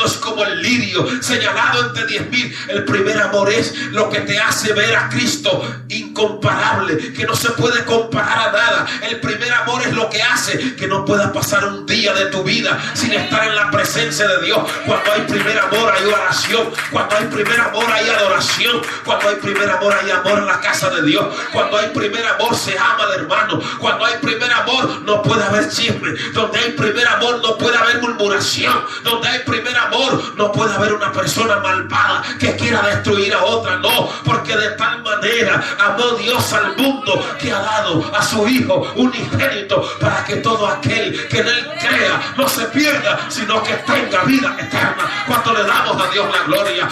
es como el lirio señalado entre 10,000. El primer amor es lo que te hace ver a Cristo incomparable, que no se puede comparar a nada. El primer amor es lo que hace que no pueda pasar un día de tu vida sin estar en la presencia de Dios. Cuando hay primer amor hay oración, cuando hay primer amor hay adoración, cuando hay primer amor hay amor en la casa de Dios, cuando hay primer amor se ama al hermano, cuando hay primer amor no puede haber chisme, donde hay primer amor no puede haber murmuración, donde hay primer amor no puede haber una persona malvada que quiera destruir a otra. No, porque de tal manera amó Dios al mundo que ha dado a su Hijo unigénito, para que todo aquel que en él crea no se pierda, sino que tenga vida eterna. Cuando le damos a Dios la gloria,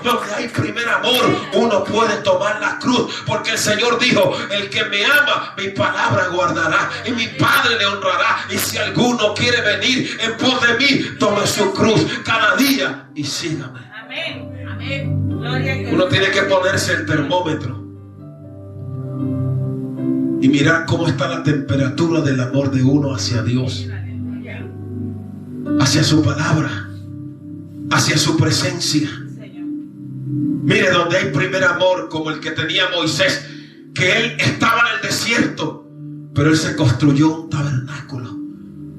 donde hay primer amor, uno puede tomar la cruz, porque el Señor dijo: el que me ama, mi palabra guardará y mi Padre le honrará. Y si alguno quiere venir en pos de mí, tome su cruz cada día y sígame. Amén. Amén. Uno tiene que ponerse el termómetro y mirar cómo está la temperatura del amor de uno hacia Dios, hacia su palabra, hacia su presencia. Mire, donde hay primer amor, como el que tenía Moisés, que él estaba en el desierto, pero él se construyó un tabernáculo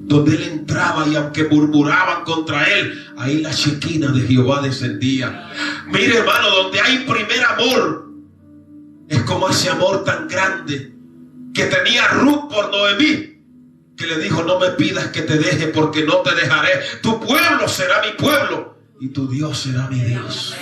donde él entraba, y aunque murmuraban contra él, ahí la Shekinah de Jehová descendía. Mire, hermano, donde hay primer amor, es como ese amor tan grande que tenía Ruth por Noemí, que le dijo: no me pidas que te deje, porque no te dejaré. Tu pueblo será mi pueblo y tu Dios será mi Dios.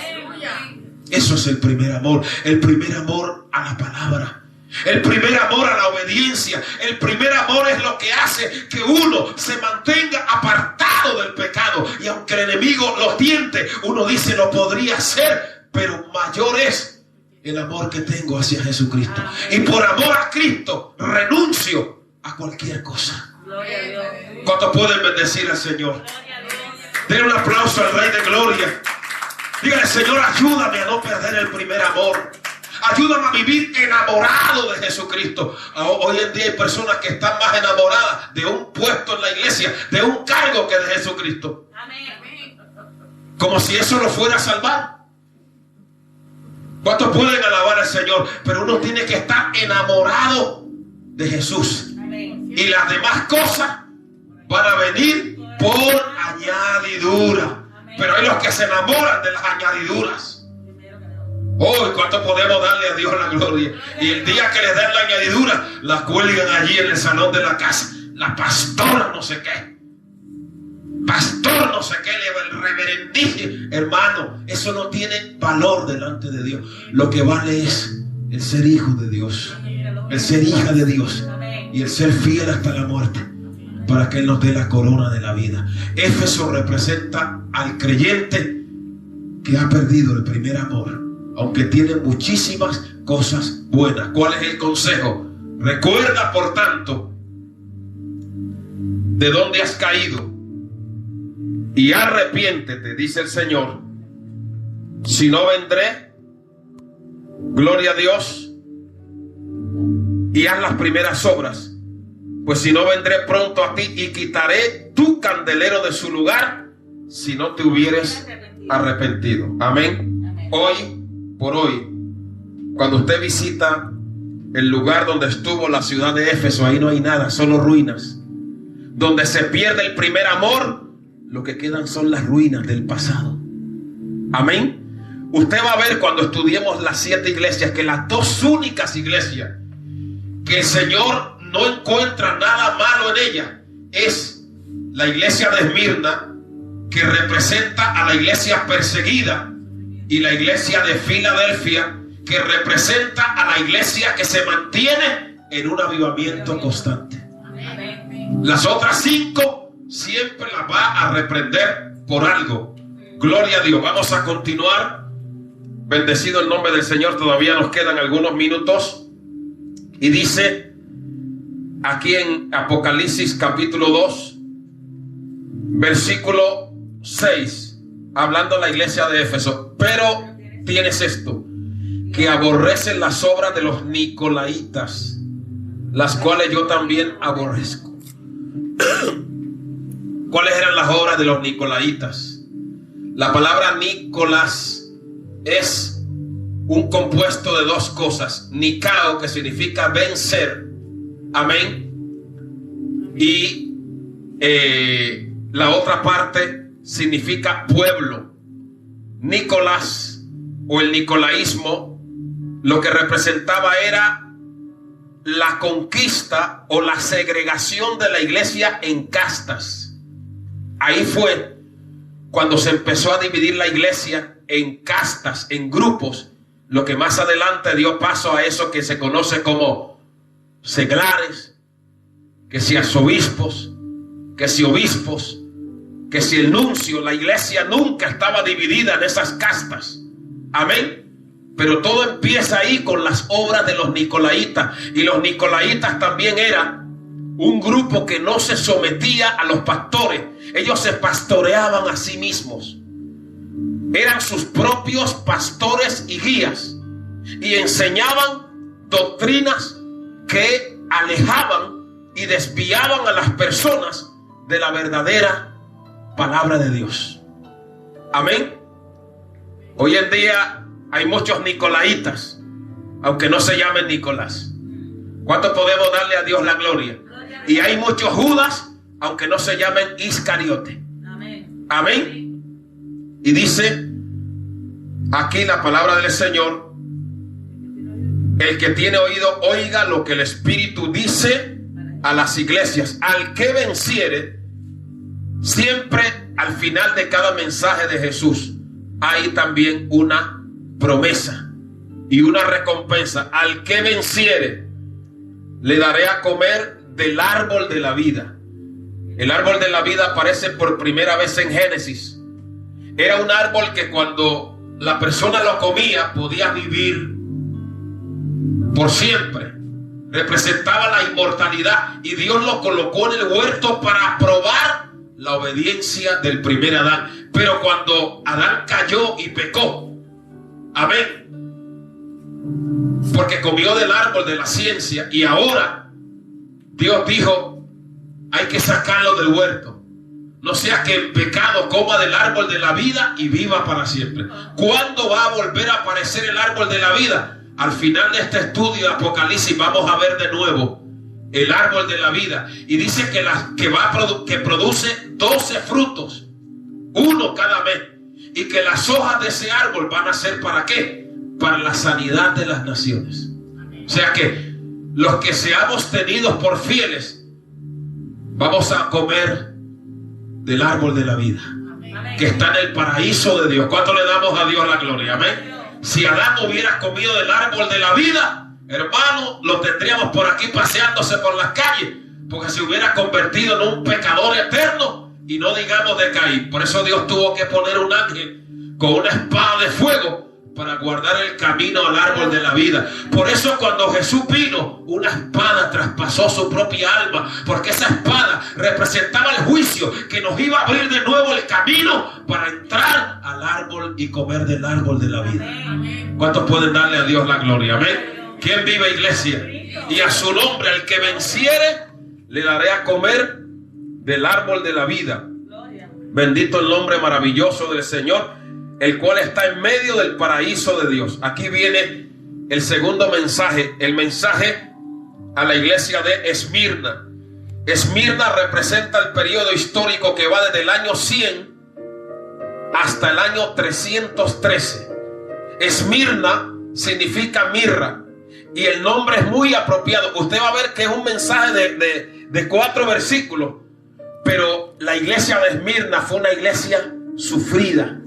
Eso es el primer amor. El primer amor a la palabra, el primer amor a la obediencia. El primer amor es lo que hace que uno se mantenga apartado del pecado. Y aunque el enemigo lo tiente, uno dice: lo podría hacer, pero mayor es el amor que tengo hacia Jesucristo. Y por amor a Cristo renuncio a cualquier cosa. ¿Cuántos pueden bendecir al Señor? Denle un aplauso al Rey de Gloria. Dígale: Señor, ayúdame a no perder el primer amor. Ayúdame a vivir enamorado de Jesucristo. Hoy en día hay personas que están más enamoradas de un puesto en la iglesia, de un cargo, que de Jesucristo. Amén. Como si eso lo fuera a salvar. ¿Cuántos pueden alabar al Señor? Pero uno tiene que estar enamorado de Jesús. Amén. Y las demás cosas van a venir por añadidura. Amén. Pero hay los que se enamoran de las añadiduras. Oh, ¿cuánto podemos darle a Dios la gloria? Y el día que les den la añadidura, las cuelgan allí en el salón de la casa. La pastora no sé qué. Pastor no sé qué, el reverendísimo. Hermano, eso no tiene valor delante de Dios. Lo que vale es el ser hijo de Dios, el ser hija de Dios y el ser fiel hasta la muerte, para que Él nos dé la corona de la vida. Éfeso representa al creyente que ha perdido el primer amor, aunque tiene muchísimas cosas buenas. ¿Cuál es el consejo? Recuerda, por tanto, de dónde has caído y arrepiéntete, dice el Señor. Si no, vendré, gloria a Dios, y haz las primeras obras. Pues si no, vendré pronto a ti y quitaré tu candelero de su lugar, si no te hubieres arrepentido. Amén. Amén. Hoy por hoy, cuando usted visita el lugar donde estuvo la ciudad de Éfeso, ahí no hay nada, solo ruinas. Donde se pierde el primer amor, lo que quedan son las ruinas del pasado. Amén. Usted va a ver cuando estudiemos las 7 iglesias, que las 2 únicas iglesias que el Señor no encuentra nada malo en ellas es la iglesia de Esmirna, que representa a la iglesia perseguida, y la iglesia de Filadelfia, que representa a la iglesia que se mantiene en un avivamiento constante. Las otras 5 siempre las va a reprender por algo. Gloria a Dios. Vamos a continuar. Bendecido el nombre del Señor. Todavía nos quedan algunos minutos. Y dice aquí en Apocalipsis capítulo 2, versículo 6, hablando a la iglesia de Éfeso: pero tienes esto, que aborrecen las obras de los nicolaitas, las cuales yo también aborrezco. ¿Cuáles eran las obras de los nicolaitas? La palabra Nicolás es un compuesto de 2 cosas. Nicao, que significa vencer. Amén. Y la otra parte significa pueblo. Nicolás, o el nicolaísmo, lo que representaba era la conquista o la segregación de la iglesia en castas. Ahí fue cuando se empezó a dividir la iglesia en castas, en grupos, lo que más adelante dio paso a eso que se conoce como seglares, que si arzobispos, que si obispos, que si el nuncio. La iglesia nunca estaba dividida en esas castas. Amén. Pero todo empieza ahí con las obras de los nicolaitas. Y los nicolaitas también eran un grupo que no se sometía a los pastores. Ellos se pastoreaban a sí mismos. Eran sus propios pastores y guías. Y enseñaban doctrinas que alejaban y desviaban a las personas de la verdadera palabra de Dios. Amén. Hoy en día hay muchos nicolaitas, aunque no se llamen Nicolás. ¿Cuánto podemos darle a Dios la gloria? Y hay muchos Judas, aunque no se llamen Iscariote. Amén. Amén. Y dice aquí la palabra del Señor: el que tiene oído, oiga lo que el Espíritu dice a las iglesias. Al que venciere, siempre al final de cada mensaje de Jesús hay también una promesa y una recompensa. Al que venciere, le daré a comer del árbol de la vida. El árbol de la vida aparece por primera vez en Génesis. Era un árbol que cuando la persona lo comía podía vivir por siempre. Representaba la inmortalidad, y Dios lo colocó en el huerto para probar la obediencia del primer Adán. Pero cuando Adán cayó y pecó, amén, porque comió del árbol de la ciencia, y ahora Dios dijo: hay que sacarlo del huerto, no sea que el pecado coma del árbol de la vida y viva para siempre. ¿Cuándo va a volver a aparecer el árbol de la vida? Al final de este estudio de Apocalipsis vamos a ver de nuevo el árbol de la vida, y dice que produce 12 frutos, uno cada mes, y que las hojas de ese árbol van a ser ¿para qué? Para la sanidad de las naciones. O sea que los que seamos tenidos por fieles vamos a comer del árbol de la vida, que está en el paraíso de Dios. ¿Cuánto le damos a Dios la gloria? Amén. Si Adán hubiera comido del árbol de la vida, hermano, lo tendríamos por aquí paseándose por las calles, porque se hubiera convertido en un pecador eterno, y no digamos de Caín. Por eso Dios tuvo que poner un ángel con una espada de fuego para guardar el camino al árbol de la vida. Por eso cuando Jesús vino, una espada traspasó su propia alma, porque esa espada representaba el juicio que nos iba a abrir de nuevo el camino para entrar al árbol y comer del árbol de la vida. ¿Cuántos pueden darle a Dios la gloria? Amén. ¿Quién vive, iglesia? Y a su nombre, al que venciere, le daré a comer del árbol de la vida. Bendito el nombre maravilloso del Señor, el cual está en medio del paraíso de Dios. Aquí viene el segundo mensaje, el mensaje a la iglesia de Esmirna. Esmirna representa el periodo histórico que va desde el año 100 hasta el año 313. Esmirna significa mirra, y el nombre es muy apropiado. Usted va a ver que es un mensaje de 4 versículos, pero la iglesia de Esmirna fue una iglesia sufrida.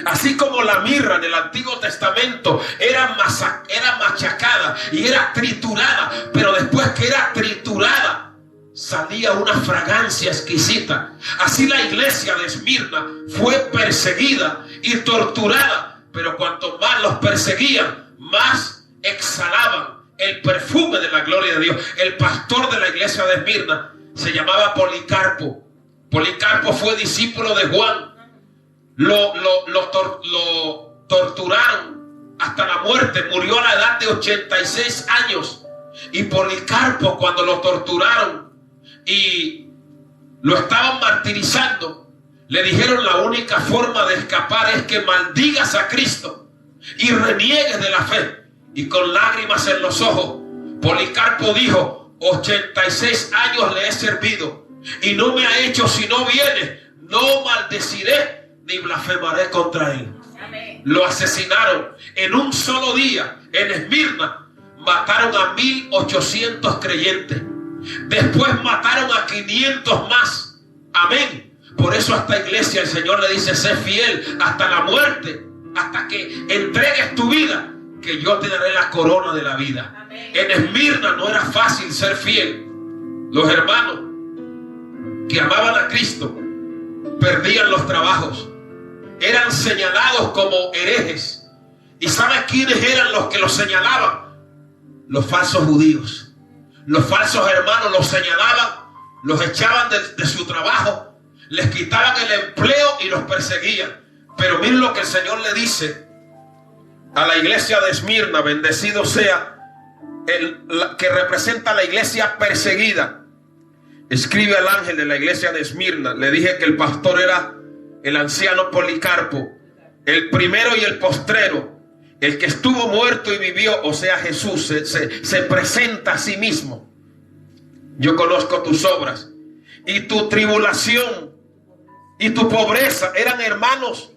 Así como la mirra en el Antiguo Testamento era machacada y era triturada, pero después que era triturada salía una fragancia exquisita. Así la iglesia de Esmirna fue perseguida y torturada, pero cuanto más los perseguían, más exhalaban el perfume de la gloria de Dios. El pastor de la iglesia de Esmirna se llamaba Policarpo. Policarpo fue discípulo de Juan. Lo torturaron hasta la muerte. Murió a la edad de 86 años. Y Policarpo, cuando lo torturaron y lo estaban martirizando, le dijeron: la única forma de escapar es que maldigas a Cristo y reniegues de la fe. Y con lágrimas en los ojos, Policarpo dijo: 86 años le he servido y no me ha hecho sino bienes. No maldeciré ni blasfemaré contra él. Amén. Lo asesinaron en un solo día. En Esmirna mataron a 1800 creyentes. Después mataron a 500 más. Amén. Por eso a esta iglesia el Señor le dice: sé fiel hasta la muerte, hasta que entregues tu vida, que yo te daré la corona de la vida. Amén. En Esmirna no era fácil ser fiel. Los hermanos que amaban a Cristo perdían los trabajos, eran señalados como herejes. ¿Y sabes quiénes eran los que los señalaban? Los falsos judíos. Los falsos hermanos los señalaban, los echaban de su trabajo, les quitaban el empleo y los perseguían. Pero miren lo que el Señor le dice a la iglesia de Esmirna: bendecido sea que representa la iglesia perseguida. Escribe al ángel de la iglesia de Esmirna. Le dije que el pastor era el anciano Policarpo, el primero y el postrero, el que estuvo muerto y vivió, o sea Jesús. Se presenta a sí mismo. Yo conozco tus obras y tu tribulación y tu pobreza. Eran hermanos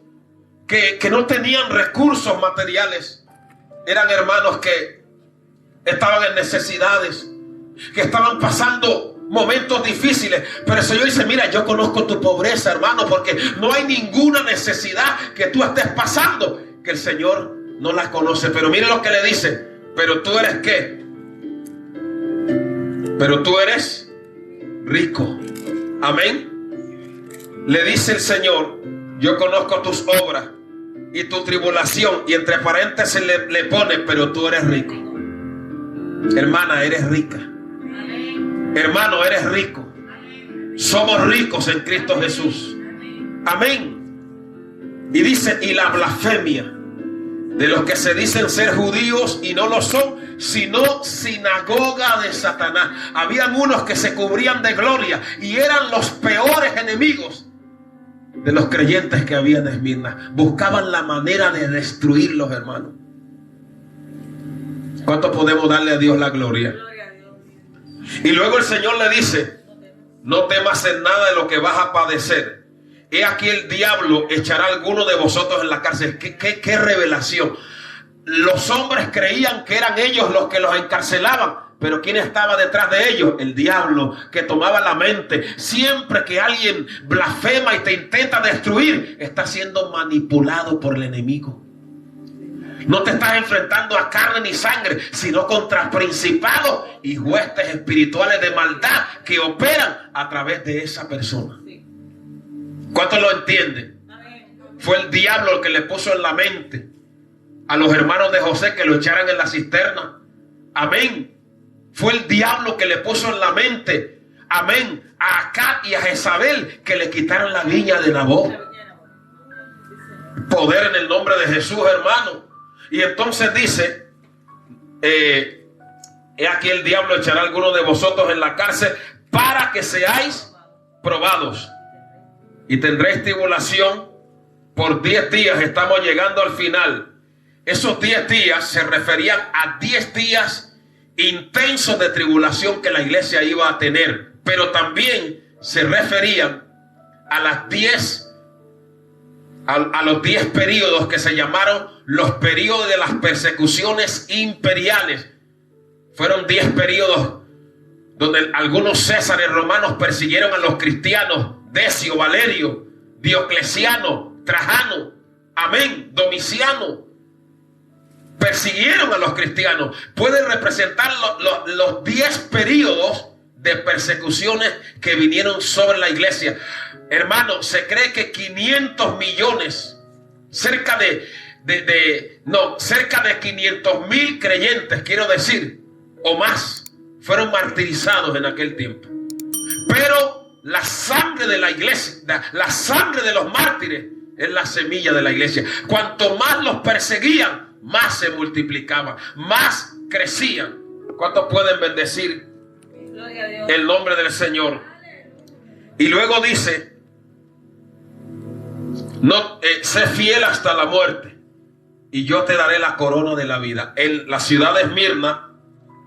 que no tenían recursos materiales. Eran hermanos que estaban en necesidades, que estaban pasando momentos difíciles. Pero el Señor dice: mira, yo conozco tu pobreza, hermano, porque no hay ninguna necesidad que tú estés pasando que el Señor no la conoce. Pero mire lo que le dice: pero tú eres ¿qué? Pero tú eres rico. Amén. Le dice el Señor: yo conozco tus obras y tu tribulación, y entre paréntesis le pone: pero tú eres rico. Hermana, eres rica. Hermano, eres rico. Somos ricos en Cristo Jesús. Amén. Y dice: y la blasfemia de los que se dicen ser judíos y no lo son, sino sinagoga de Satanás. Habían unos que se cubrían de gloria y eran los peores enemigos de los creyentes que había en Esmirna. Buscaban la manera de destruirlos, hermanos. ¿Cuánto podemos darle a Dios la gloria? Y luego el Señor le dice: no temas en nada de lo que vas a padecer. He aquí el diablo echará a alguno de vosotros en la cárcel. ¿Qué revelación? Los hombres creían que eran ellos los que los encarcelaban, pero ¿quién estaba detrás de ellos? El diablo, que tomaba la mente. Siempre que alguien blasfema y te intenta destruir, está siendo manipulado por el enemigo. No te estás enfrentando a carne ni sangre, sino contra principados y huestes espirituales de maldad que operan a través de esa persona. ¿Cuántos lo entienden? Fue el diablo el que le puso en la mente a los hermanos de José que lo echaran en la cisterna. Amén. Fue el diablo que le puso en la mente, amén, a Acab y a Jezabel que le quitaran la viña de Nabot. Poder en el nombre de Jesús, hermano. Y entonces dice: he aquí el diablo echará a alguno de vosotros en la cárcel para que seáis probados. Y tendréis tribulación por 10 días. Estamos llegando al final. Esos 10 días se referían a 10 días intensos de tribulación que la iglesia iba a tener. Pero también se referían a las 10 a los 10 periodos que se llamaron los periodos de las persecuciones imperiales. Fueron 10 periodos donde algunos césares romanos persiguieron a los cristianos: Decio, Valerio, Diocleciano, Trajano, amén, Domiciano. Persiguieron a los cristianos. Pueden representar los 10 periodos de persecuciones que vinieron sobre la iglesia. Hermano, se cree que 500 millones, cerca de 500,000 creyentes, quiero decir, o más, fueron martirizados en aquel tiempo. Pero la sangre de la iglesia, la sangre de los mártires, es la semilla de la iglesia. Cuanto más los perseguían, más se multiplicaban, más crecían. ¿Cuántos pueden bendecir el nombre del Señor? Y luego dice: sé fiel hasta la muerte y yo te daré la corona de la vida. En la ciudad de Esmirna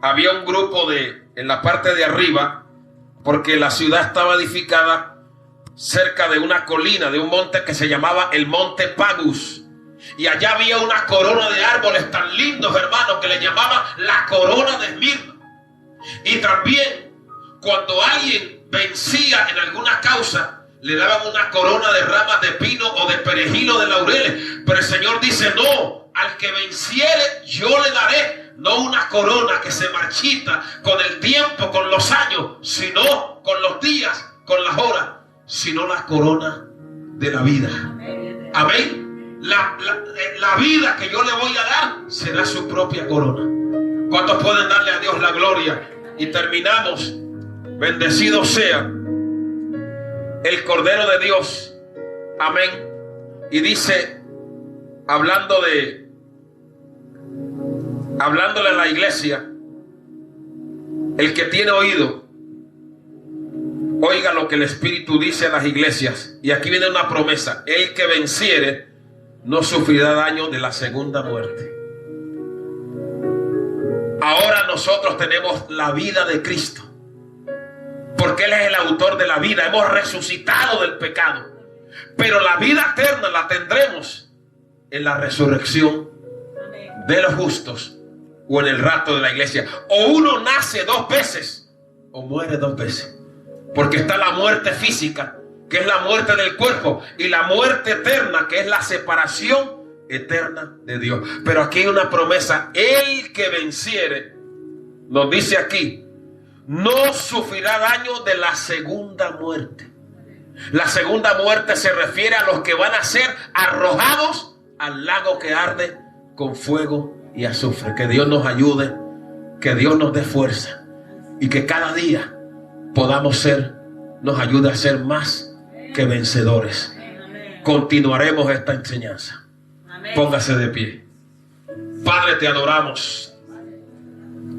había un grupo en la parte de arriba, porque la ciudad estaba edificada cerca de una colina, de un monte que se llamaba el monte Pagus. Y allá había una corona de árboles tan lindos, hermanos, que le llamaban la corona de Esmirna. Y también cuando alguien vencía en alguna causa, le daban una corona de ramas de pino o de perejil o de laureles. Pero el Señor dice: no, al que venciere yo le daré, no una corona que se marchita con el tiempo, con los años, sino con los días, con las horas, sino la corona de la vida. Amén. La vida que yo le voy a dar será su propia corona. ¿Cuántos pueden darle a Dios la gloria? Y terminamos. Bendecido sea el Cordero de Dios. Amén. Y dice, hablándole a la iglesia: el que tiene oído, oiga lo que el Espíritu dice a las iglesias. Y aquí viene una promesa: el que venciere no sufrirá daño de la segunda muerte. Ahora nosotros tenemos la vida de Cristo, porque Él es el autor de la vida. Hemos resucitado del pecado, pero la vida eterna la tendremos en la resurrección de los justos, o en el rapto de la iglesia. O uno nace 2 veces o muere 2 veces, porque está la muerte física, que es la muerte del cuerpo, y la muerte eterna, que es la separación eterna de Dios. Pero aquí hay una promesa: el que venciere, nos dice aquí, no sufrirá daño de la segunda muerte. La segunda muerte se refiere a los que van a ser arrojados al lago que arde con fuego y azufre. Que Dios nos ayude, que Dios nos dé fuerza, y que cada día nos ayude a ser más que vencedores. Continuaremos esta enseñanza. Póngase de pie. Padre, te adoramos.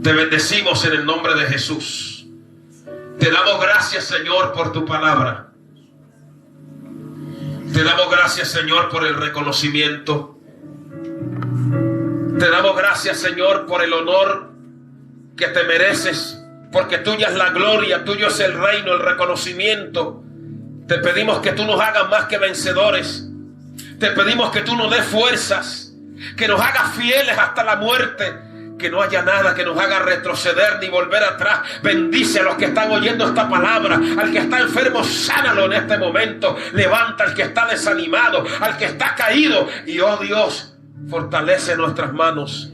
Te bendecimos en el nombre de Jesús. Te damos gracias, Señor, por tu palabra. Te damos gracias, Señor, por el reconocimiento. Te damos gracias, Señor, por el honor que te mereces, porque tuya es la gloria, tuyo es el reino, el reconocimiento. Te pedimos que tú nos hagas más que vencedores. Te pedimos que tú nos des fuerzas, que nos hagas fieles hasta la muerte. Que no haya nada que nos haga retroceder ni volver atrás. Bendice a los que están oyendo esta palabra. Al que está enfermo, sánalo en este momento. Levanta al que está desanimado, al que está caído. Y oh Dios, fortalece nuestras manos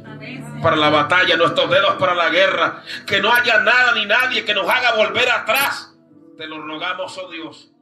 para la batalla, nuestros dedos para la guerra. Que no haya nada ni nadie que nos haga volver atrás. Te lo rogamos, oh Dios.